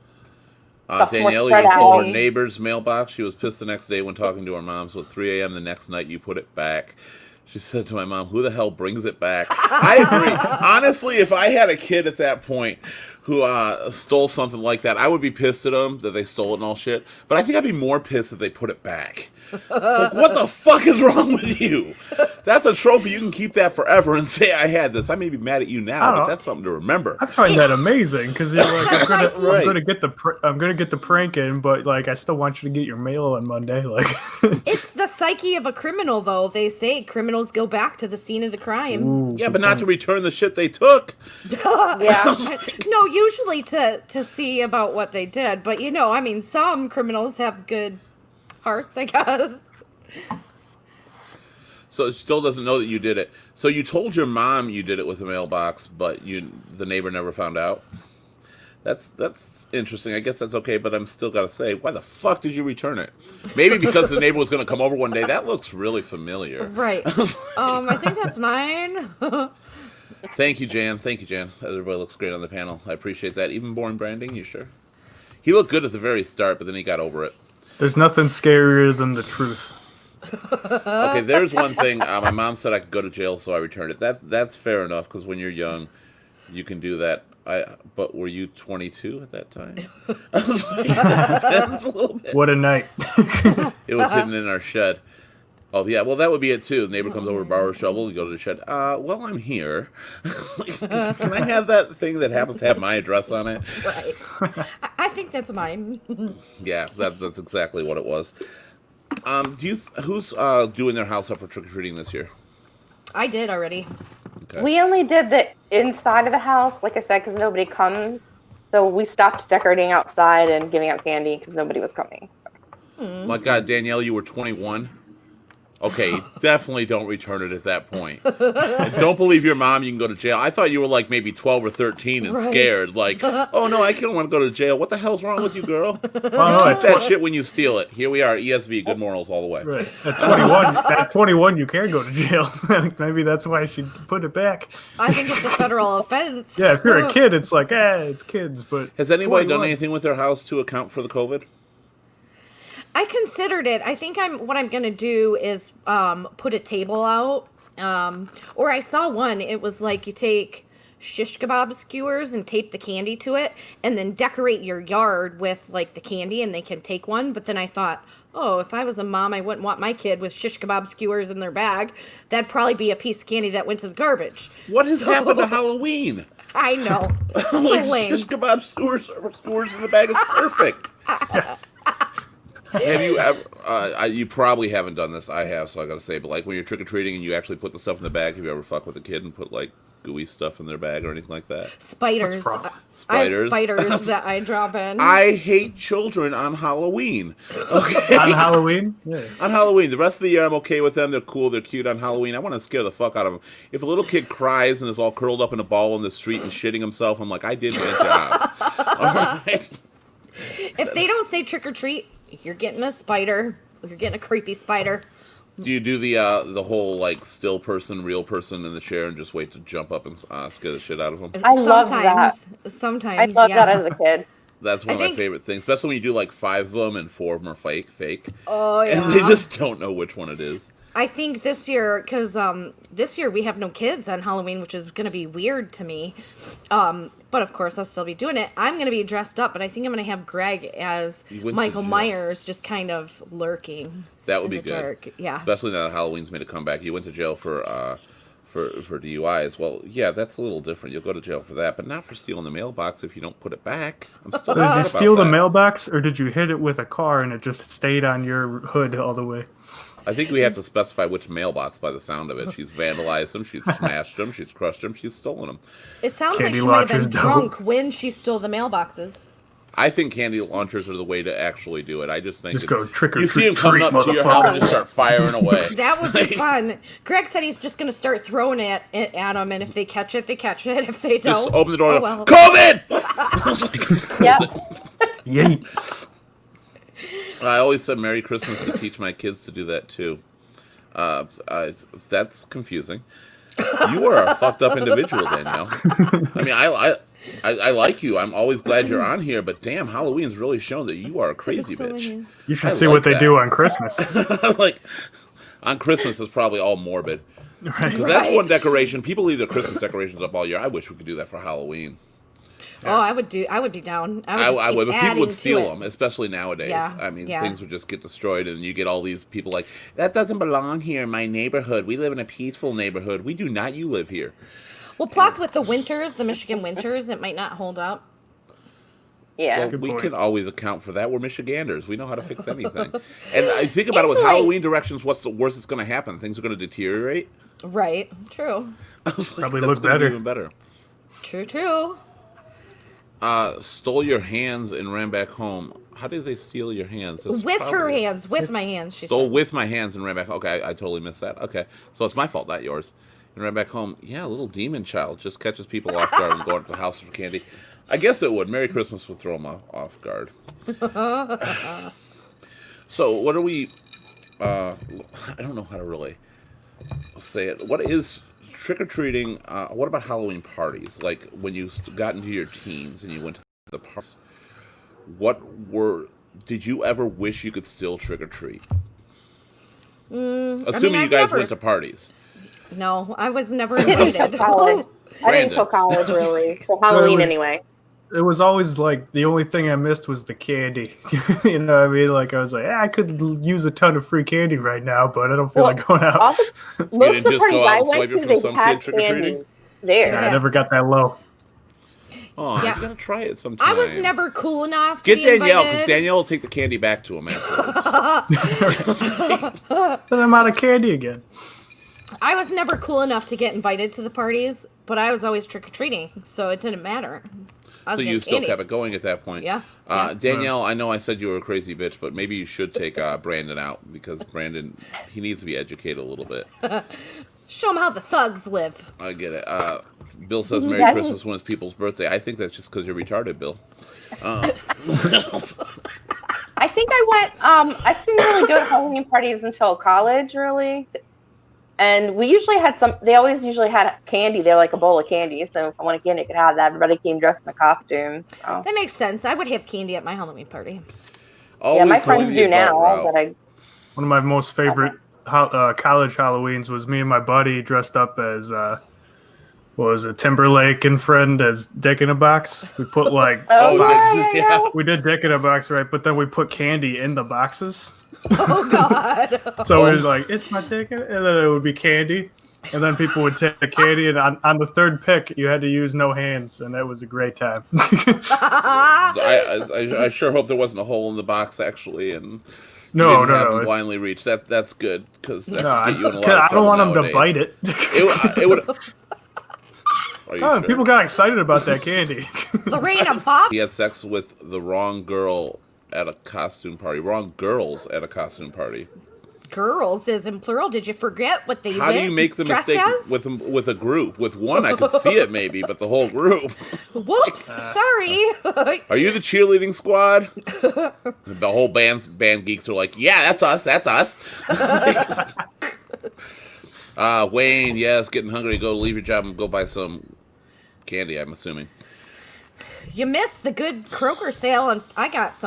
Stuff more Danielle spread even stole her out. neighbor's mailbox. She was pissed the next day when talking to her mom. So at 3 a.m. the next night, you put it back. She said to my mom, "Who the hell brings it back?" I agree. Honestly, if I had a kid at that point who stole something like that, I would be pissed at them that they stole it and all shit. But I think I'd be more pissed if they put it back. Like, what the fuck is wrong with you? That's a trophy. You can keep that forever and say I had this. I may be mad at you I now, don't but know. that's something to remember. I find that amazing because you're like, Right. I'm gonna get the prank in, but like, I still want you to get your mail on Monday. Like, It's the psyche of a criminal, though. They say criminals go back to the scene of the crime. ooh, Yeah, but not to return the shit they took. Yeah. No, usually to see about what they did. But you know, I mean, some criminals have good hearts, I guess. So it still doesn't know that you did it. So you told your mom you did it with a mailbox, but the neighbor never found out. That's interesting. I guess that's okay, but I'm still gotta say, why the fuck did you return it? Maybe because the neighbor was gonna come over one day. That looks really familiar. Right. I think that's mine. Thank you, Jan. Thank you, Jan. Everybody looks great on the panel. I appreciate that. Even boring branding, you sure? He looked good at the very start, but then he got over it. there's nothing scarier than the truth. Okay, there's one thing. My mom said I could go to jail, so I returned it. That's fair enough because when you're young, you can do that. But were you 22 at that time? I was like, that's a little bit. What a night! It was hidden in our shed. Oh yeah, well that would be it too. The neighbor comes over to borrow a shovel. You go to the shed. Well I'm here. Like, can I have that thing that happens to have my address on it? Right. I think that's mine. Yeah, that's exactly what it was. Who's doing their house up for trick or treating this year? I did already. Okay. We only did the inside of the house, like I said, because nobody comes. So we stopped decorating outside and giving out candy because nobody was coming. My God, Danielle, you were 21. Okay, definitely don't return it at that point. And don't believe your mom, you can go to jail. I thought you were like maybe 12 or 13 and Right. scared. Like, oh no, I don't want to go to jail. What the hell's wrong with you, girl? Well, Keep that shit when you steal it. Here we are, ESV, good morals all the way. right. At 21, you can go to jail. Maybe that's why she put it back. I think it's a federal offense. Yeah, if you're a kid, it's like, it's kids. But Has anybody done 21. anything with their house to account for the COVID? I considered it. I think what I'm gonna do is put a table out. Or I saw one. It was like you take shish kebab skewers and tape the candy to it, and then decorate your yard with like the candy, and they can take one. But then I thought, oh, if I was a mom, I wouldn't want my kid with shish kebab skewers in their bag. That'd probably be a piece of candy that went to the garbage. What has happened to Halloween? I know. So Like, lame. shish kebab skewers in the bag is perfect. Have you ever? You probably haven't done this. I have, so I gotta say. But like when you're trick or treating and you actually put the stuff in the bag, have you ever fucked with a kid and put like gooey stuff in their bag or anything like that? Spiders. What's wrong? I have Spiders. spiders that I drop in. I hate children on Halloween. Okay. On Halloween? Yeah. On Halloween, the rest of the year I'm okay with them. They're cool. They're cute. On Halloween, I want to scare the fuck out of them. If a little kid cries and is all curled up in a ball in the street and shitting himself, I'm like, I did my job. All right. If they don't say trick or treat, you're getting a spider. You're getting a creepy spider. Do you do the whole like still person, real person in the chair and just wait to jump up and scare the shit out of them? I love that. Sometimes, I loved yeah. that as a kid. That's one I of my think- favorite things, especially when you do like 5 of them and 4 of them are fake, Oh yeah. and they just don't know which one it is. I think this year, because this year we have no kids on Halloween, which is going to be weird to me. But of course, I'll still be doing it. I'm going to be dressed up, but I think I'm going to have Greg as You went to Michael jail. Myers, just kind of lurking. That would in be the good. dark. Yeah. Especially now that Halloween's made a comeback. You went to jail for DUIs. Well, yeah, that's a little different. You'll go to jail for that, but not for stealing the mailbox if you don't put it back. I'm still Did you upset about steal the that. mailbox, or did you hit it with a car and it just stayed on your hood all the way? I think we have to specify which mailbox by the sound of it. She's vandalized them, she's smashed them, she's crushed them, she's stolen them. It sounds Candy like she might have been launchers don't. drunk when she stole the mailboxes. I think candy launchers are the way to actually do it. I just think Just go trick or you see treat, them coming up to your house and motherfucker. just start firing away. That would be fun. Greg said he's just going to start throwing it at them, and if they catch it, they catch it. If they don't, Just open the door. oh and well. COVID! Yep. Yay. I always said Merry Christmas to teach my kids to do that too. That's confusing. You are a fucked up individual, Danielle. I mean, I like you. I'm always glad you're on here, but damn, Halloween's really shown that you are a crazy So bitch. many- You should I see like what they that. do on Christmas. Like, on Christmas, it's probably all morbid. Right? Because that's Right. one decoration. People leave their Christmas decorations up all year. I wish we could do that for Halloween. Oh, I would be down. I would, but people would steal them. them, especially nowadays. Yeah, I mean, yeah. things would just get destroyed, and you get all these people like, that doesn't belong here in my neighborhood. We live in a peaceful neighborhood. We do not. You live here. Well, plus with the winters, the Michigan winters, it might not hold up. Yeah. Well, Good we point. can always account for that. We're Michiganders. We know how to fix anything. And I think about it with It's like- Halloween directions. What's the worst that's going to happen? Things are going to deteriorate. Right. True. I was like, Probably that's look gonna be better. even better. True. Stole your hands and ran back home. How did they steal your hands? That's With her probably- hands, with my hands, she Stole said. with my hands and ran back. Okay, I totally missed that. Okay, so it's my fault, not yours. And ran back home. Yeah, a little demon child just catches people off guard and going to the house for candy. I guess it would. Merry Christmas would throw them off guard. So what are we? I don't know how to really say it. What is trick or treating? What about Halloween parties? Like when you got into your teens and you went to the parties. Did you ever wish you could still trick or treat? Assuming you I've guys never- went to parties. No, I was never Until invited. college. I didn't until Brandon. college, really. For Halloween, was- anyway. It was always like the only thing I missed was the candy. You know what I mean? Like I was like, I could use a ton of free candy right now, but I don't feel Well, like going out. All the, most didn't of the just parties go out I and swipe went it to, from they some had kid trick-or-treating? candy there. Yeah, I never got that low. Oh, Yeah. you gotta try it sometime. I was never cool enough to Get be Danielle, because invited. Danielle will take the candy back to him afterwards. Then I'm out of candy again. I was never cool enough to get invited to the parties, but I was always trick or treating, so it didn't matter. I So was you getting still candy. kept it going at that point. Yeah. Danielle, I know I said you were a crazy bitch, but maybe you should take Brandon out because Brandon, he needs to be educated a little bit. Show them how the thugs live. I get it. Bill says Merry Yeah. Christmas when it's people's birthday. I think that's just because you're retarded, Bill. I think I went. I didn't really go to Halloween parties until college, really. And we usually had some. They always usually had candy. They're like a bowl of candy. So if I wanted candy, I could have that. Everybody came dressed in a costume. So. That makes sense. I would have candy at my Halloween party. Always Yeah, my going friends the do adult now. route. But I One of my most favorite college Halloweens was me and my buddy dressed up as what was it, Timberlake and friend as Dick in a Box. We put like oh that's- yeah, yeah. yeah. we did Dick in a Box, right? But then we put candy in the boxes. Oh God. So it was like, it's my dick, and then it would be candy. And then people would take the candy, and on the third pick, you had to use no hands, and that was a great time. I sure hope there wasn't a hole in the box actually, and you No, didn't have no, him it's- blindly reach. That's good because that No, could get you in a lot 'cause of I don't trouble want them nowadays. to bite it. It would. Are you Oh, sure? people got excited about that candy. Lorena Bob. He had sex with the wrong girl at a costume party. Wrong girls at a costume party. Girls is in plural. Did you forget what they How do went you make the dressed mistake as? with a group? With one, I could see it maybe, but the whole group. Whoops, sorry. Are you the cheerleading squad? The whole band geeks are like, yeah, that's us. That's us. Wayne, yes, getting hungry. Go leave your job and go buy some candy. I'm assuming. You missed the good Kroger sale, and I got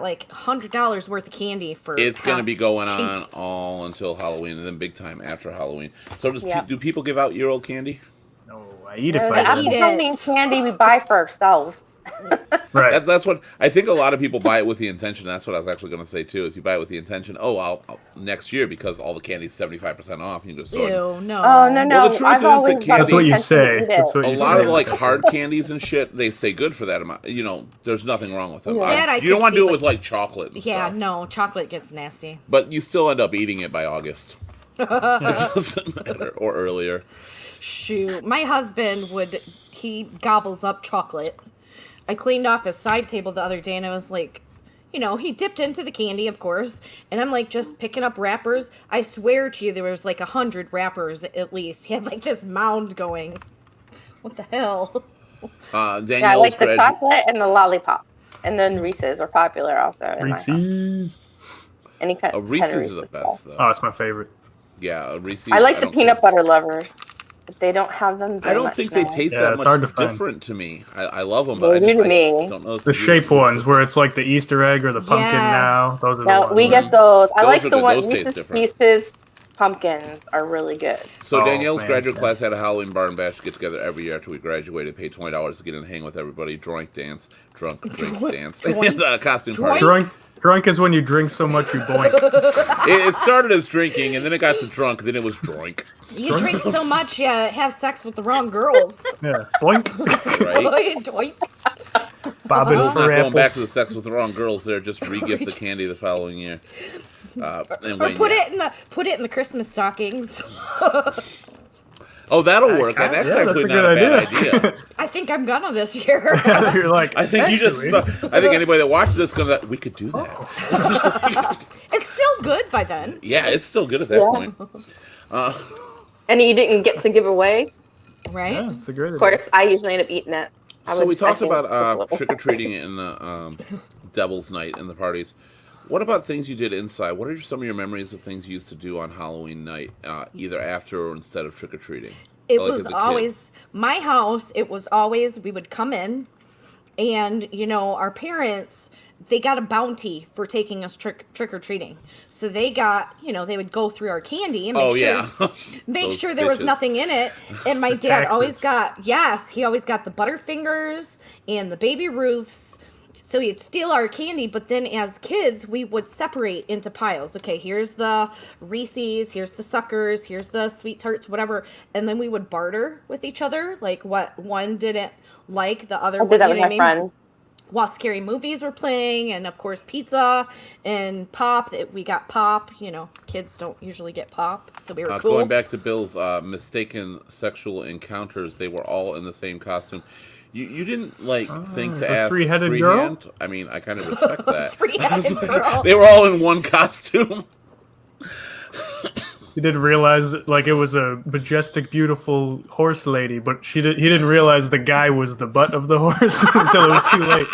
like $100 worth of candy for. It's going to be going cheap. on all until Halloween, and then big time after Halloween. So Yeah. do people give out year-old candy? No, I eat it The by eat apple it. Halloween candy we buy for ourselves. Right. That's what I think. A lot of people buy it with the intention. That's what I was actually going to say too. Is you buy it with the intention? Oh, I'll next year because all the candy's 75% off. You just throw it. Ew, no. Oh no, no! Well, the truth I've is the always candy- bought That's what you intention to say. eat it. That's what A you lot say. of like hard candies and shit, they stay good for that amount. You know, there's nothing wrong with them. Yeah. That I You don't could want to see, do it but- with like chocolate and Yeah, stuff. no, chocolate gets nasty. But you still end up eating it by August. It doesn't matter. Or earlier. Shoot, my husband he gobbles up chocolate. I cleaned off his side table the other day, and I was like, he dipped into the candy, of course, and I'm like just picking up wrappers. I swear to you, there was like 100 wrappers at least. He had like this mound going. What the hell? Yeah, I Danielle's like the chocolate and the lollipop, and then Reese's are popular also. In my house. Reese's. Any kind, Reese's kind of are the Reese's best though. Oh, it's my favorite. Yeah, Reese's. I like the don't peanut care. butter lovers, but they don't have them. I very don't much think they now. taste Yeah, that it's hard much to find. different to me. I love them, They but I do just to me. don't know. If The you- shape ones where it's like the Easter egg or the pumpkin Yes. now. Those are the No, ones. we get those. I Those like are the good. one Those taste Reese's different. Pieces. Pumpkins are really good. So Oh, Danielle's man, graduate yeah. class had a Halloween bar and bash get together every year after we graduated. Paid $20 to get in and hang with everybody. Drunk dance, drink dance, and costume party. Drunk is when you drink so much you boink. It started as drinking, and then it got to drunk, then it was drink. You drink so much, you have sex with the wrong girls. Yeah, boink. Right? Doink. Bobbing Bill's for not going back apples. to the sex with the wrong girls. There, just re-gift the candy the following year. And Or Wayne, put yeah. it in the Christmas stockings. Oh, that'll work. That's Yeah, that's actually a not a good bad idea. idea. I think I'm gonna this year. You're like, I think you just. actually, I think anybody that watches this gonna. We could do that. It's still good by then. Yeah, it's still good at that Yeah. point. And you didn't get to give away. Right? Yeah, it's a great Of idea. course, I usually end up eating it. So we talked about trick trick or treating and Devil's Night and the parties. What about things you did inside? What are some of your memories of things you used to do on Halloween night, either after or instead of trick or treating? It Like was as a kid? always my house. It was always we would come in, and our parents, they got a bounty for taking us trick or treating. So they got they would go through our candy and make Oh sure yeah, make Those sure there was bitches. nothing in it. And my dad always taxes. he always got the Butterfingers and the Baby Ruths. So he'd steal our candy, but then as kids, we would separate into piles. Okay, here's the Reese's, here's the Suckers, here's the Sweet Tarts, whatever. And then we would barter with each other, like what one didn't like, the other I did that with you know my what I mean? friend. While scary movies were playing, and of course pizza and pop. We got pop. Kids don't usually get pop, so we were cool. Going back to Bill's mistaken sexual encounters, they were all in the same costume. You didn't like think to the ask three-headed freehand? girl? I mean, I kind of respect that. Three-headed girl. They were all in one costume. He didn't realize like it was a majestic, beautiful horse lady, but he didn't realize the guy was the butt of the horse until it was too late.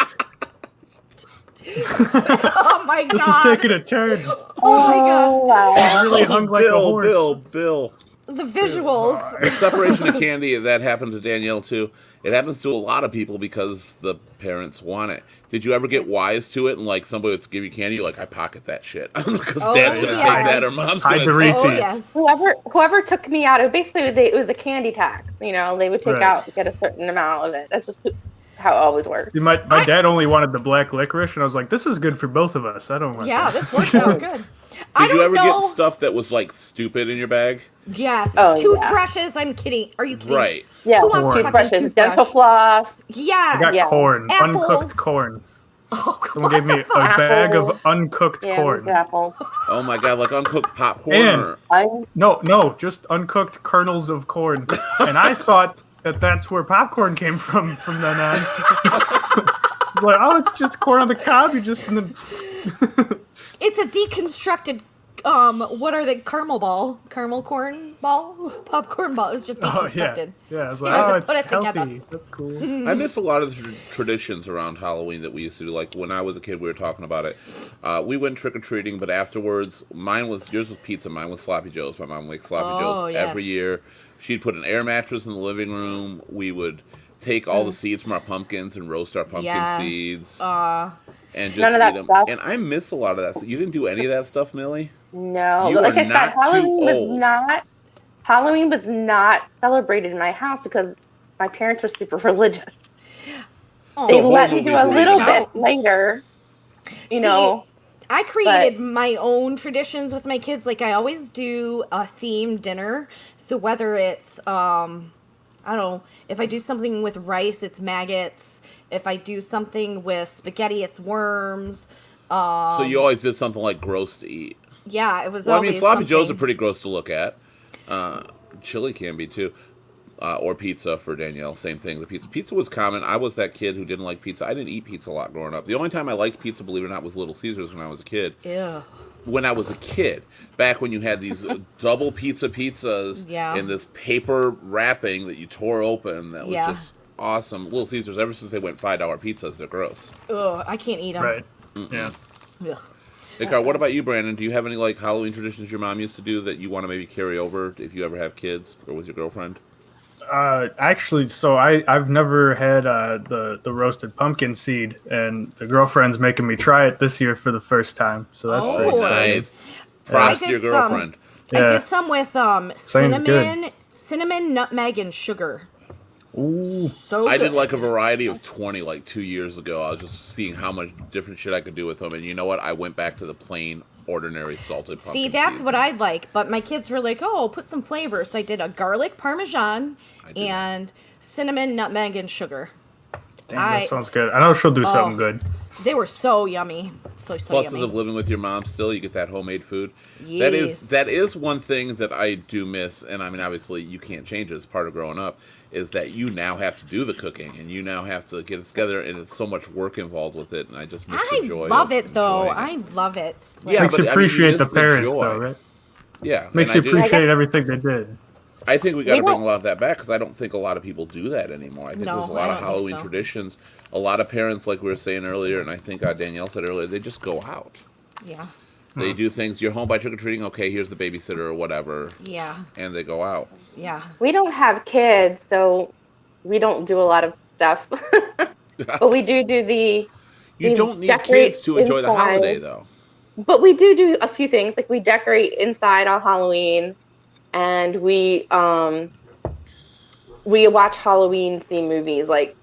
Oh my god. This is taking a turn. Oh my god. wow. Really hung like a horse. Bill. The visuals. The separation of candy, that happened to Danielle too. It happens to a lot of people because the parents want it. Did you ever get wise to it and like somebody would give you candy, you're like, I pocket that shit because Oh, dad's gonna yeah. take that or mom's Hide gonna the take receipts. Oh it. yes. Whoever took me out, it was a candy tax. You know, they would take Right. get a certain amount of it. That's just how it always works. See, my dad only wanted the black licorice, and I was like, "This is good for both of us. I don't want Yeah, that." this worked out good. I Did you don't ever know. get stuff that was like stupid in your bag? Yes. Oh, yeah. Toothbrushes. I'm kidding. Are you kidding? Right. Yeah, Who wants a fucking toothbrushes, toothbrush? dental floss. Yes. I got Yeah. corn, Apples. uncooked corn. Oh, Someone what gave me the a fuck? bag Apple. of uncooked Yeah, corn. apple. Oh my god, like uncooked popcorn. And- or- No, just uncooked kernels of corn. And I thought that that's where popcorn came from then on. I was like, oh, it's just corn on the cob. You just It's a deconstructed. What are they? Caramel corn ball, popcorn ball. It's just oh deconstructed. yeah. I was You like, have oh, to it's put it together. healthy. That's cool. I miss a lot of the traditions around Halloween that we used to do. Like when I was a kid, we were talking about it. We went trick or treating, but afterwards, yours was pizza. Mine was sloppy joes. My mom makes sloppy Oh, joes yes. every year. She'd put an air mattress in the living room. We would take all the seeds from our pumpkins and roast our pumpkin Yes. seeds and just None of that eat them. stuff. And I miss a lot of that. So you didn't do any of that stuff, Millie? No, You but like are I said, not too old. Halloween was not celebrated in my house because my parents were super religious. Oh, They horror let me do movies a were little even bit out. later, you know. I created my own traditions with my kids. Like I always do a themed dinner. So whether it's I don't know, if I do something with rice, it's maggots. If I do something with spaghetti, it's worms. So you always did something like gross to eat. Yeah, it was. Well, I mean, always sloppy joes are something. pretty gross to look at. Chili can be too, or pizza for Danielle. Same thing. The pizza was common. I was that kid who didn't like pizza. I didn't eat pizza a lot growing up. The only time I liked pizza, believe it or not, was Little Caesars when I was a kid. Ew. When I was a kid, back when you had these double pizzas Yeah. in this paper wrapping that you tore open, that was Yeah. just awesome. Little Caesars. Ever since they went $5 pizzas, they're gross. Ugh, I can't eat them. Right. Yeah. Ugh. Icar, what about you, Brandon? Do you have any like Halloween traditions your mom used to do that you want to maybe carry over if you ever have kids or with your girlfriend? Actually, so I've never had the roasted pumpkin seed, and the girlfriend's making me try it this year for the first time. So that's Oh, pretty exciting. Nice. Props I to your did some. girlfriend. I Yeah. did some with cinnamon, nutmeg, and sugar. Ooh. So I good. did like a variety of 20 like 2 years ago. I was just seeing how much different shit I could do with them. And you know what? I went back to the plain, ordinary salted pumpkin See, that's seeds. what I like. But my kids were like, "Oh, put some flavor." So I did a garlic parmesan I did. and cinnamon, nutmeg, and sugar. Damn, I- that sounds good. I know she'll do something good. They were so yummy, so Pluses yummy. of living with your mom still, you get that homemade food. Yes. That is one thing that I do miss, and I mean obviously you can't change it, it's part of growing up, is that you now have to do the cooking and you now have to get it together and it's so much work involved with it and I just miss the I joy. love of it though. enjoying it. I love it. Yeah, Makes but, you I mean, appreciate miss the parents, joy. though, right? Yeah. Makes and you I do. appreciate everything they did. I think we got to We bring don't- a lot of that back because I don't think a lot of people do that anymore. I think No, there's a I lot of don't think Halloween so. traditions. A lot of parents, like we were saying earlier, and I think Danielle said earlier, they just go out. Yeah, They do things. You're home by trick or treating. Okay, here's the babysitter or whatever, yeah, and they go out. yeah. We don't have kids, so we don't do a lot of stuff. But we do the. You We don't need decorate kids to enjoy the inside. holiday, though. But we do a few things. Like we decorate inside on Halloween, and we watch Halloween themed movies like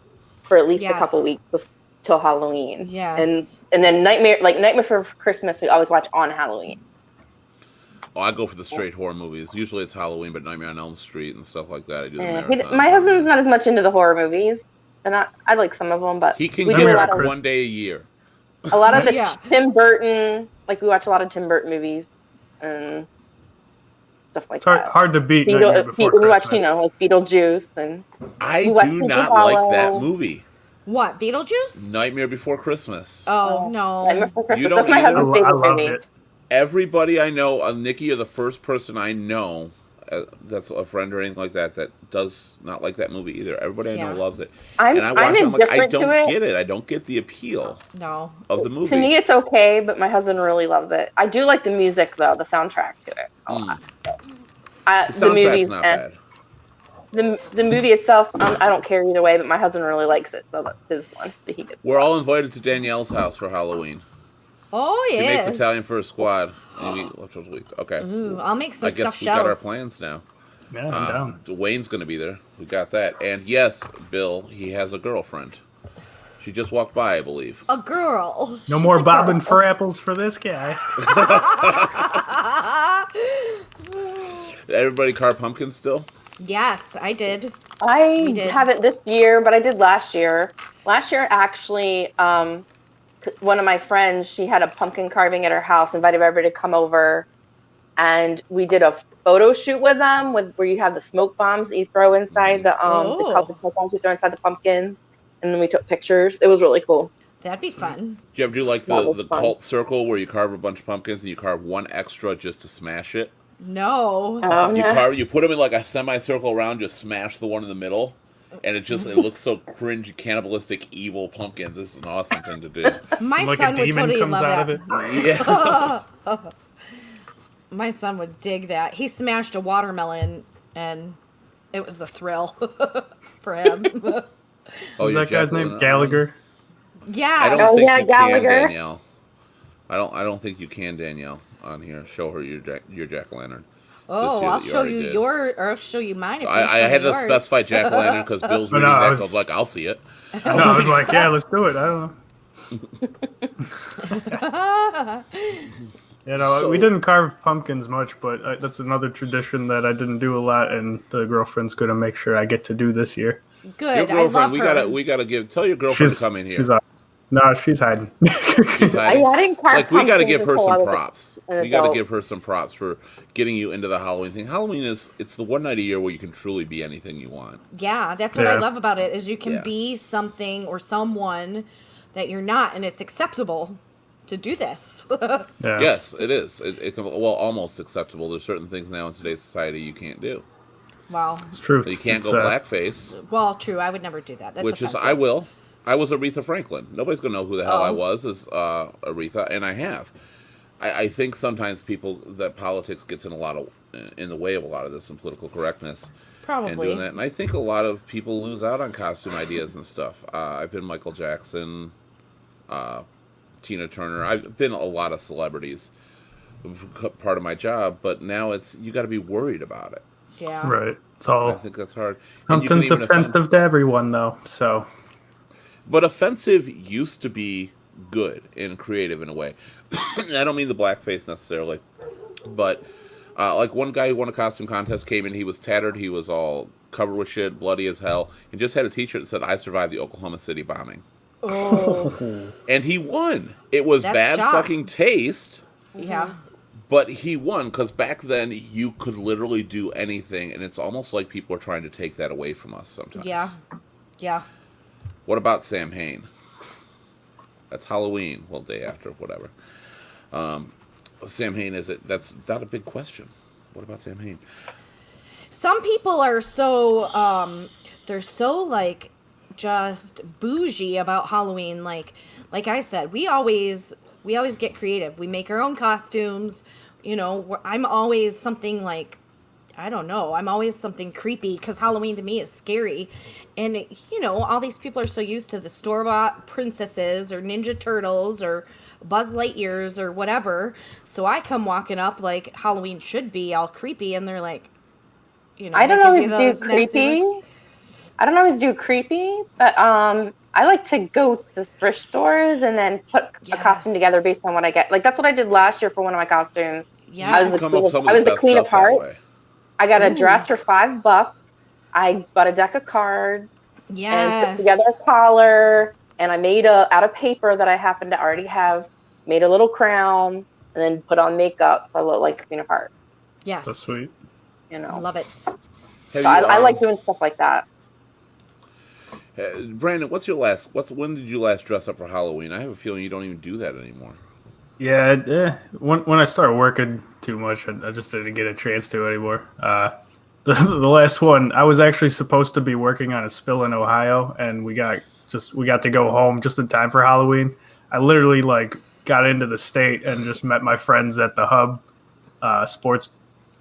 for at least a couple Yes. weeks till Halloween. Yes. And then Nightmare for Christmas we always watch on Halloween. Oh, I go for the straight horror movies. Usually it's Halloween, but Nightmare on Elm Street and stuff like that. I do the marathons. My husband's not as much into the horror movies, and I like some of them, but He can we get do a it lot of one day a year. the Yeah. Tim Burton. Like we watch a lot of Tim Burton movies, and stuff like It's hard, that. hard to beat Nightmare Before We watch, Christmas. like Beetlejuice, and I we watch do Sleepy not like that Hollow. movie. What, Beetlejuice? Nightmare Before Christmas. Oh, Nightmare no. Before Christmas. You don't That's my either? I, husband's I favorite loved movie. it. Everybody I know, Nikki, you're the first person I know that's a friend or anything like that that does not like that movie either. Everybody I know Yeah. loves it. I'm And I watch it, I'm like, I indifferent to don't it. get it. I don't get the appeal No. of the movie. To me, it's okay, but my husband really loves it. I do like the music, though, the soundtrack to it a lot. The The soundtrack's movie's not bad. the movie itself, I don't care either way, but my husband really likes it, so that's his one that he gets. We're all invited to Danielle's house for Halloween. Oh, She yes. makes Italian for a squad. Which was week. Okay. Ooh, I'll make some I guess stuffed we got our shells. plans now. Yeah, I'm down. Wayne's going to be there. We got that. And yes, Bill, he has a girlfriend. She just walked by, I believe. A girl. No She's more a bobbing girl. for apples for this guy. Everybody carve pumpkins still? Yes, I did. I We did. haven't this year, but I did last year. Last year, actually, one of my friends, she had a pumpkin carving at her house, invited everybody to come over, and we did a photo shoot with them, where you have the smoke bombs that you throw inside the Oh. colored smoke bombs you throw inside the pumpkin, and then we took pictures. It was really cool. That'd be fun. Do you ever do like That the was fun. cult circle where you carve a bunch of pumpkins and you carve one extra just to smash it? No. You put them in like a semicircle around, just smash the one in the middle, and it looks so cringy, cannibalistic, evil pumpkins. This is an awesome thing to do. My Like son a would demon totally comes love out that. of it. Yeah. My son would dig that. He smashed a watermelon, and it was a thrill for him. Oh, Who's you're that guy's Jacqueline? name? Gallagher. Yeah. I don't Oh, think yeah, you Gallagher. can, Danielle. I don't think you can, Danielle, on here. Show her your jack-o'-lantern. Oh, year I'll that you show already you did. I'll show you mine. If I you show had me to yours. specify jack-o'-lantern because Bill's Oh, no, reading I that. was- I was like, I'll see it. No, I was like, yeah, let's do it. I don't know. You know, we So- didn't carve pumpkins much, but that's another tradition that I didn't do a lot, and the girlfriend's gonna make sure I get to do this year. Good. Your I love girlfriend, her. we gotta tell your girlfriend to come in here. No, she's hiding. She's hiding. I didn't carve Like we got to pumpkins give her until I some was a- props. an We got to adult. give her some props for getting you into the Halloween thing. Halloween it's the one night a year where you can truly be anything you want. Yeah, that's what I Yeah. love about it is you can Yeah. be something or someone that you're not, and it's acceptable to do this. Yeah. Yes, it is. It can, well, almost acceptable. There's certain things now in today's society you can't do. Wow. It's true. You can't It's, go blackface, Well, true. I would never do that. That's which is offensive. I will. I was Aretha Franklin. Nobody's gonna know who the hell I Oh. was as Aretha, and I have. I think sometimes that politics gets in the way of a lot of this and political correctness. And Probably. doing that. And I think a lot of people lose out on costume ideas and stuff. I've been Michael Jackson, Tina Turner. I've been a lot of celebrities, part of my job. But now you got to be worried about it. Yeah. Right. It's I all think that's hard. And you can something's even offensive to everyone, though. So But offensive used to be good and creative in a way. I don't mean the blackface necessarily, but like one guy who won a costume contest came in. He was tattered. He was all covered with shit, bloody as hell, and just had a T-shirt that said, "I survived the Oklahoma City bombing," Oh, and he won. It was That's bad shock. fucking taste, yeah. but he won because back then you could literally do anything, and it's almost like people are trying to take that away from us sometimes. Yeah. Yeah. What about Sam Hain? That's Halloween. Well, day after, whatever. Sam Hain, that's not a big question. What about Sam Hain? Some people are so they're so like just bougie about Halloween. Like I said, we always get creative. We make our own costumes. You know, I'm always something like, I don't know. I'm always something creepy because Halloween to me is scary. And, you know, all these people are so used to the store-bought princesses or Ninja Turtles or Buzz Lightyears or whatever. So I come walking up like Halloween should be all creepy. And they're like, you know, I don't they give you always do those nasty creepy. looks. I don't always do creepy, but I like to go to thrift stores and then put a costume Yes. together based on what I get. Like that's what I did last year for one of my costumes. Yeah. I was the Come queen up of, some I of was the best queen of stuff that hearts. way. I got a Ooh. dress for $5. I bought a deck of cards and put Yes. together a collar, and I made out of paper that I happened to already have, made a little crown, and then put on makeup so I look like the queen of hearts. Yes. That's sweet. You know, Love it. Have so you, I like doing stuff like that. Brandon, when did you last dress up for Halloween? I have a feeling you don't even do that anymore. Yeah, when I started working too much, I just didn't get a chance to anymore. The last one, I was actually supposed to be working on a spill in Ohio, and we got to go home just in time for Halloween. I literally got into the state and just met my friends at the Hub sports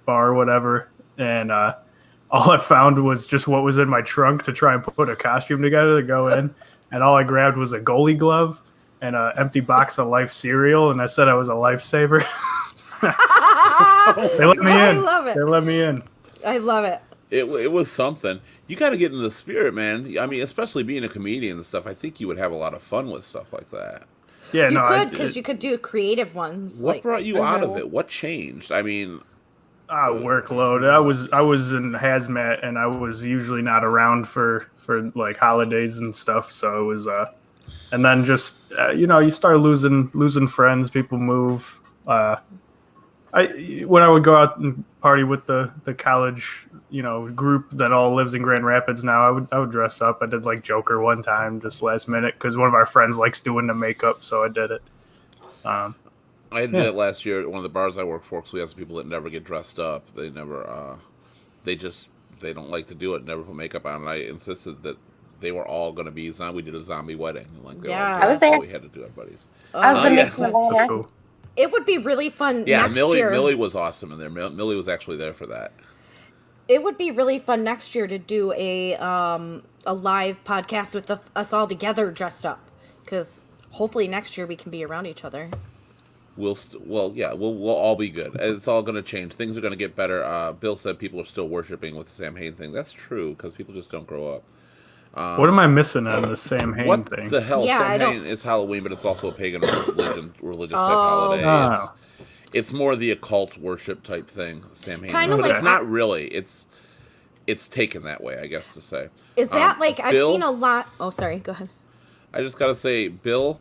bar or whatever, and all I found was just what was in my trunk to try and put a costume together to go in, and all I grabbed was a goalie glove and an empty box of Life cereal, and I said I was a lifesaver. They let me in. I love it. They let me in. I love it. It was something. You got to get in the spirit, man. I mean, especially being a comedian and stuff. I think you would have a lot of fun with stuff like that. Yeah, You no, could, because you could do creative ones. What brought you out of know. it? What changed? I mean, workload. I was in hazmat, and I was usually not around for like holidays and stuff. So it was and then just you start losing friends. People move. When I would go out and party with the college group that all lives in Grand Rapids now, I would dress up. I did like Joker one time just last minute because one of our friends likes doing the makeup, so I did it. I did it last year at one of the bars I work for because we have some people that never get dressed up. They never, they don't like to do it, never put makeup on. And I insisted that they were all going to be zombie. We did a zombie wedding. Yeah. I was there. So we had to do everybody's. I was the yeah. mixing of all that. Cool. It would be really fun Yeah, next Millie year. was awesome in there. Millie was actually there for that. It would be really fun next year to do a live podcast with us all together dressed up, because hopefully next year we can be around each other. We'll all be good. It's all going to change. Things are going to get better. Bill said people are still worshiping with the Sam Hain thing. That's true because people just don't grow up. What am I missing on the Sam Hain What thing? the hell? Yeah, I Sam don't- Hain is Halloween, but it's also a pagan religious type holiday. Oh. It's more the occult worship type thing. Sam Hain, Kinda but like it's not really. It's taken that way, I guess to say. Is that I've Bill? seen a lot? Oh, sorry. Go ahead. I just gotta say, Bill.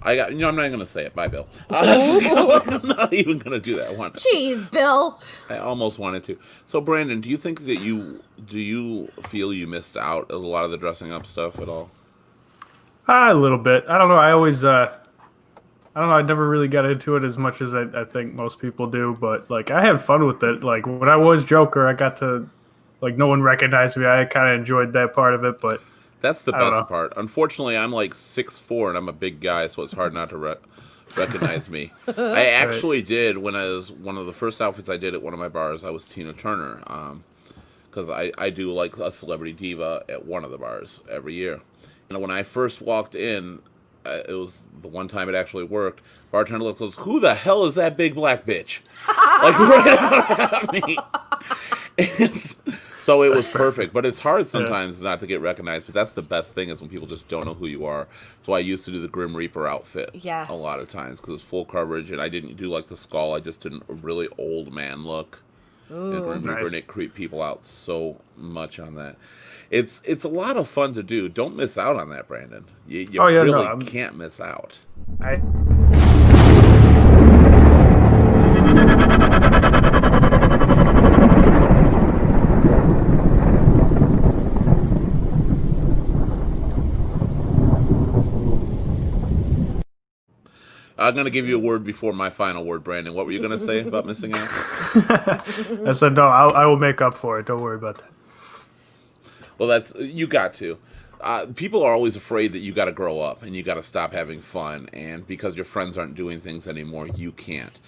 I'm not even gonna say it. Bye, Bill. I'm not even gonna do that one. Jeez, Bill. I almost wanted to. So, Brandon, do you think that you feel you missed out a lot of the dressing up stuff at all? A little bit. I don't know. I always, I don't know. I never really got into it as much as I think most people do. But I had fun with it. Like when I was Joker, I got to, no one recognized me. I kind of enjoyed that part of it. But That's the I don't best know. part. Unfortunately, I'm 6'4" and I'm a big guy, so it's hard not to recognize me. I actually did when I was one of the first outfits I did at one of my bars. I was Tina Turner, because I do a celebrity diva at one of the bars every year. And when I first walked in, it was the one time it actually worked. Bartender looked goes, "Who the hell is that big black bitch?" Right at me. And so it was perfect, but it's hard sometimes not to get recognized. But that's the best thing is when people just don't know who you are. So I used to do the Grim Reaper outfit Yes. a lot of times because it's full coverage, and I didn't do the skull. I just did a really old man look. And Grim Reaper, Nice. and it creeped people out so much on that. It's a lot of fun to do. Don't miss out on that, Brandon. You Oh, yeah, really no, can't miss out. I I'm going to give you a word before my final word, Brandon. What were you going to say about missing out? I said no. I will make up for it. Don't worry about that. Well, you got to. People are always afraid that you got to grow up and you got to stop having fun, and because your friends aren't doing things anymore, you can't.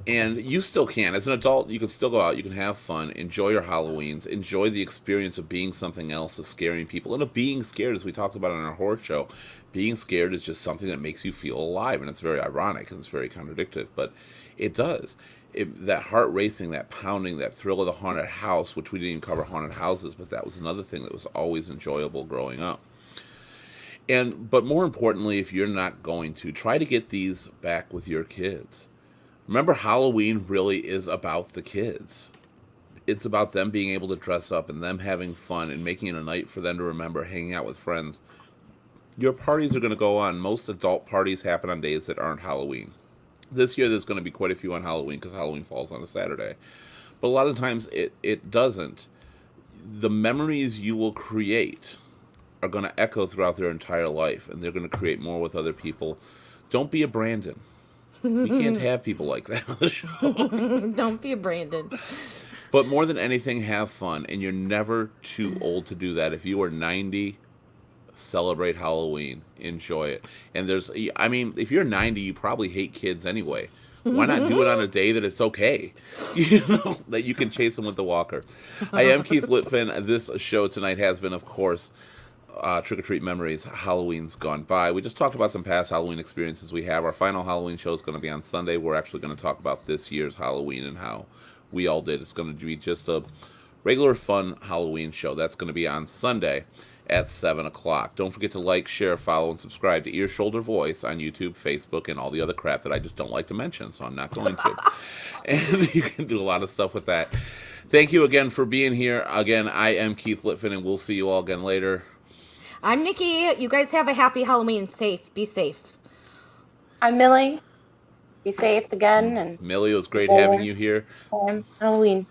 And you still can. As an adult, you can still go out, you can have fun, enjoy your Halloweens, enjoy the experience of being something else, of scaring people, and of being scared, as we talked about on our horror show. Being scared is just something that makes you feel alive, and it's very ironic and it's very contradictory, but it does. That heart racing, that pounding, that thrill of the haunted house, which we didn't even cover haunted houses, but that was another thing that was always enjoyable growing up. But more importantly, if you're not going to, try to get these back with your kids. Remember, Halloween really is about the kids. It's about them being able to dress up and them having fun and making it a night for them to remember, hanging out with friends. Your parties are going to go on. Most adult parties happen on days that aren't Halloween. This year there's going to be quite a few on Halloween because Halloween falls on a Saturday. But a lot of times it doesn't. The memories you will create are going to echo throughout their entire life, and they're going to create more with other people. Don't be a Brandon. We can't have people like that on the show. Don't be a Brandon. But more than anything, have fun, and you're never too old to do that. If you are 90, celebrate Halloween. Enjoy it. And if you're 90, you probably hate kids anyway. Why not do it on a day that it's okay? That you can chase them with the walker. I am Keith Litfin. This show tonight has been, of course, Trick or Treat Memories. Halloween's gone by. We just talked about some past Halloween experiences we have. Our final Halloween show is going to be on Sunday. We're actually going to talk about this year's Halloween and how we all did. It's going to be just a regular fun Halloween show. That's going to be on Sunday at 7 o'clock. Don't forget to like, share, follow, and subscribe to Ear, Shoulder, Voice on YouTube, Facebook, and all the other crap that I just don't like to mention, so I'm not going to. And you can do a lot of stuff with that. Thank you again for being here. Again, I am Keith Litfin, and we'll see you all again later. I'm Nikki. You guys have a happy Halloween. Be safe. I'm Millie. Be safe again. And Millie, it was great having you here. Halloween.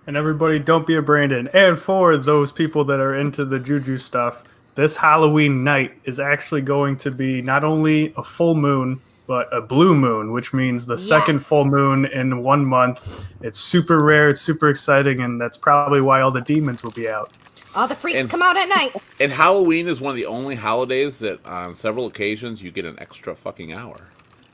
And everybody, don't be a Brandon. And for those people that are into the juju stuff, this Halloween night is actually going to be not only a full moon, but a blue moon, which means the second full moon in 1 month. It's super rare. It's super exciting. And that's probably why all the demons will be out. All the freaks come out at night. And Halloween is one of the only holidays that on several occasions you get an extra fucking hour.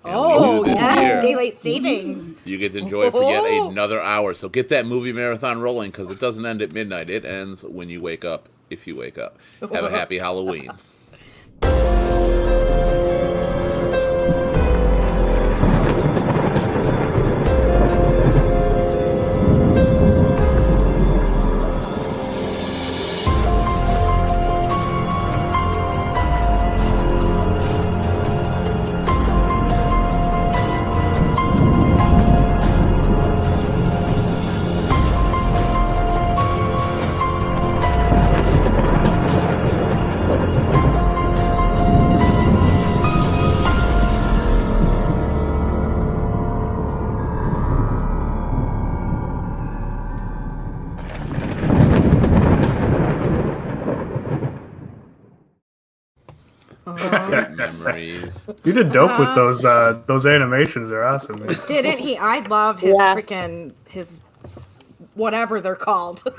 Oh, yeah, daylight savings. You get to enjoy it for yet another hour. So get that movie marathon rolling because it doesn't end at midnight. It ends when you wake up, if you wake up. Have a happy Halloween. Memories. You did dope with those animations. They're awesome. Man. Didn't he? I love his freaking his whatever they're called. The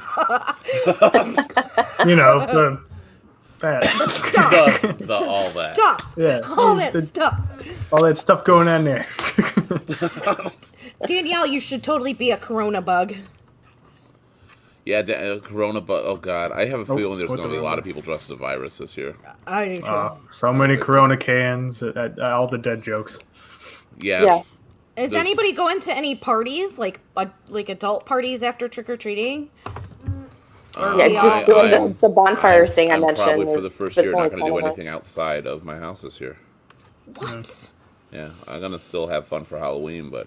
fat. All that. Stuff. Yeah. All that stuff. All that stuff going on there. Danielle, you should totally be a Corona bug. Yeah, Corona, but oh god, I have a feeling there's going to be a lot of people dressed as a virus this year. I do too. So many Corona cans, all the dead jokes. Yeah. Is anybody going to any parties, like adult parties after trick or treating? Just doing the bonfire thing I mentioned. Probably for the first year, not going to do anything outside of my house this year. What? Yeah, I'm going to still have fun for Halloween, but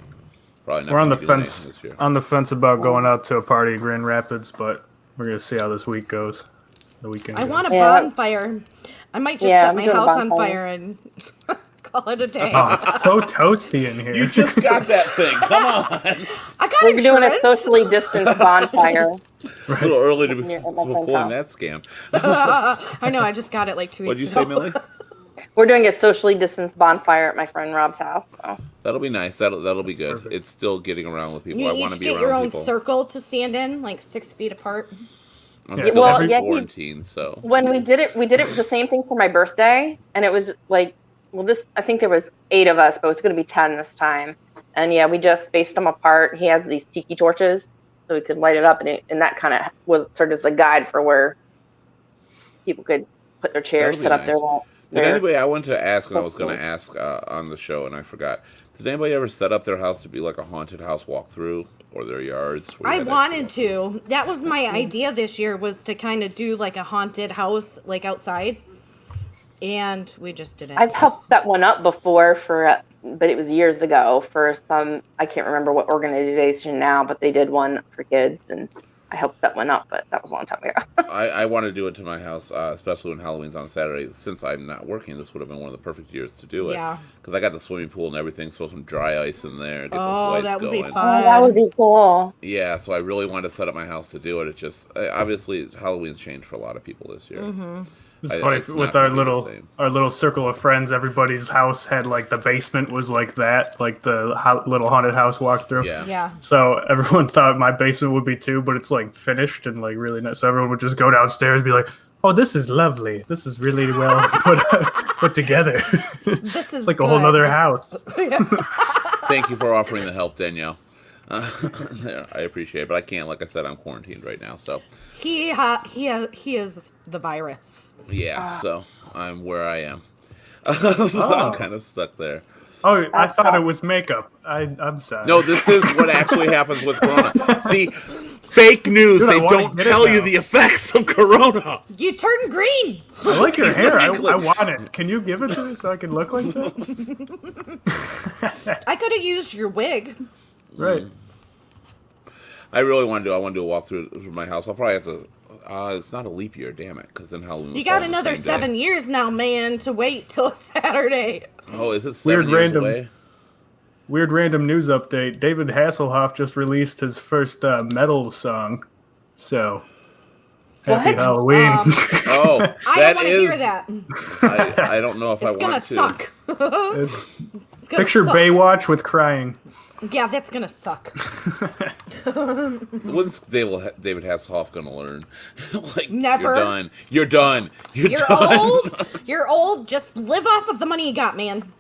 probably not. We're on the doing anything fence. this year. On the fence about going out to a party in Grand Rapids, but we're gonna see how this week goes. The weekend. I goes. want a bonfire. I might just set my house on fire and call it a day. Oh, it's so toasty in here. You just got that thing. Come on. I got We're doing a socially distanced bonfire. A little early to be At my friend's pulling house. that scam. I know. I just got it like 2 weeks What'd you ago. say, Millie? We're doing a socially distanced bonfire at my friend Rob's house. So. That'll be nice. That'll be good. Perfect. It's still getting around with people. You I want to each be get around your own people. circle to stand in, like 6 feet apart. I'm Yeah. still Well, in yeah, quarantine, so When we did it the same thing for my birthday, and it was like, I think there was 8 of us, but it's going to be 10 this time. And yeah, we just spaced them apart. He has these tiki torches, so we could light it up, and that kind of was sort of as a guide for where people could put their chairs, set up nice. their. Did anybody? I wanted to ask, and I was going to ask on the show, and I forgot. Did anybody ever set up their house to be like a haunted house walkthrough, or their yards? where you I had wanted to. That was my idea this year, was to kind of do like a haunted house, like outside. And we just didn't. I've helped set one up before but it was years ago for some, I can't remember what organization now, but they did one for kids, and I hope that went up, but that was a long time ago. I want to do it to my house, especially when Halloween's on Saturday. Since I'm not working, this would have been one of the perfect years to do it. Yeah. Because I got the swimming pool and everything, throw some dry ice in there, get those Oh, lights that would going. be fun. That would be cool. Yeah, so I really wanted to set up my house to do it. It just obviously Halloween's changed for a lot of people this year. Mm-hmm. It's I- funny it's with not our gonna be the little same. circle of friends. Everybody's house had like the basement was like that, like the little haunted house walkthrough. Yeah. Yeah. So everyone thought my basement would be too, but it's like finished and like really nice. So everyone would just go downstairs and be like, "Oh, this is lovely. This is really well put together. This is It's like a whole good. other house." Thank you for offering the help, Danielle. I appreciate it, but I can't. Like I said, I'm quarantined right now, so He is the virus. yeah. So I'm where I am. So I'm kind of stuck there. Oh, I thought it was makeup. I'm sorry. No, this is what actually happens with Corona. See, fake news. Dude, I they wanna don't get it tell you now. the effects of Corona. You turned green. I like your hair. I Exactly. want it. Can you give it to me so I can look like that? I could have used your wig. Right. I really want to do. I want to do a walk through my house. I'll probably have to. It's not a leap year, damn it, because then Halloween. You will got fall on the another same day. 7 years now, man, to wait till Saturday. Oh, is it 7 Weird years random- away? Weird random news update. David Hasselhoff just released his first metal song. So, happy What? Halloween. Oh, I don't that want to is. hear that. I don't know if I It's gonna want to. suck. It's, It's gonna picture suck. Baywatch with crying. Yeah, that's gonna suck. When's David Hasselhoff gonna learn? Like, Never. You're done. You're done. You're You're done. old. You're old. Just live off of the money you got, man.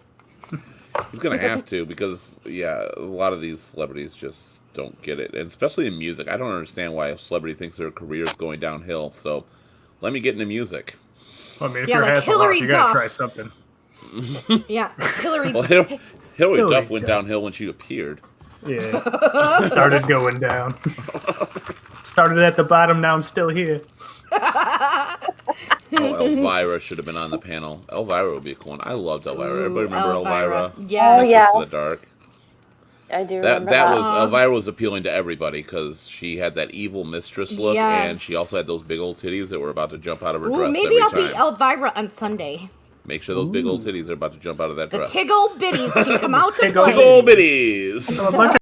He's gonna have to because yeah, a lot of these celebrities just don't get it, and especially in music. I don't understand why a celebrity thinks their career is going downhill. So, let me get into music. I mean, if Yeah, you're like Hasselhoff, Hillary you gotta Duff. try something. Yeah, Hillary. Well, Hillary Hillary Duff went Duff. downhill when she appered. Yeah. Started going down. Started at the bottom, now I'm still here. Oh, Elvira should have been on the panel. Elvira would be a cool one. I loved Elvira. Everybody remember Elvira? Yes. Oh, yeah. In the dark. I do That remember that that. was Elvira was appealing to everybody because she had that evil mistress look, Yes. and she also had those big old titties that were about to jump out of her Ooh, dress maybe I'll every be time. Elvira on Sunday. Make sure those big old titties are about to jump out of that The dress. Tiggle Bitties can come out to Tiggle play. Big old bitties. Look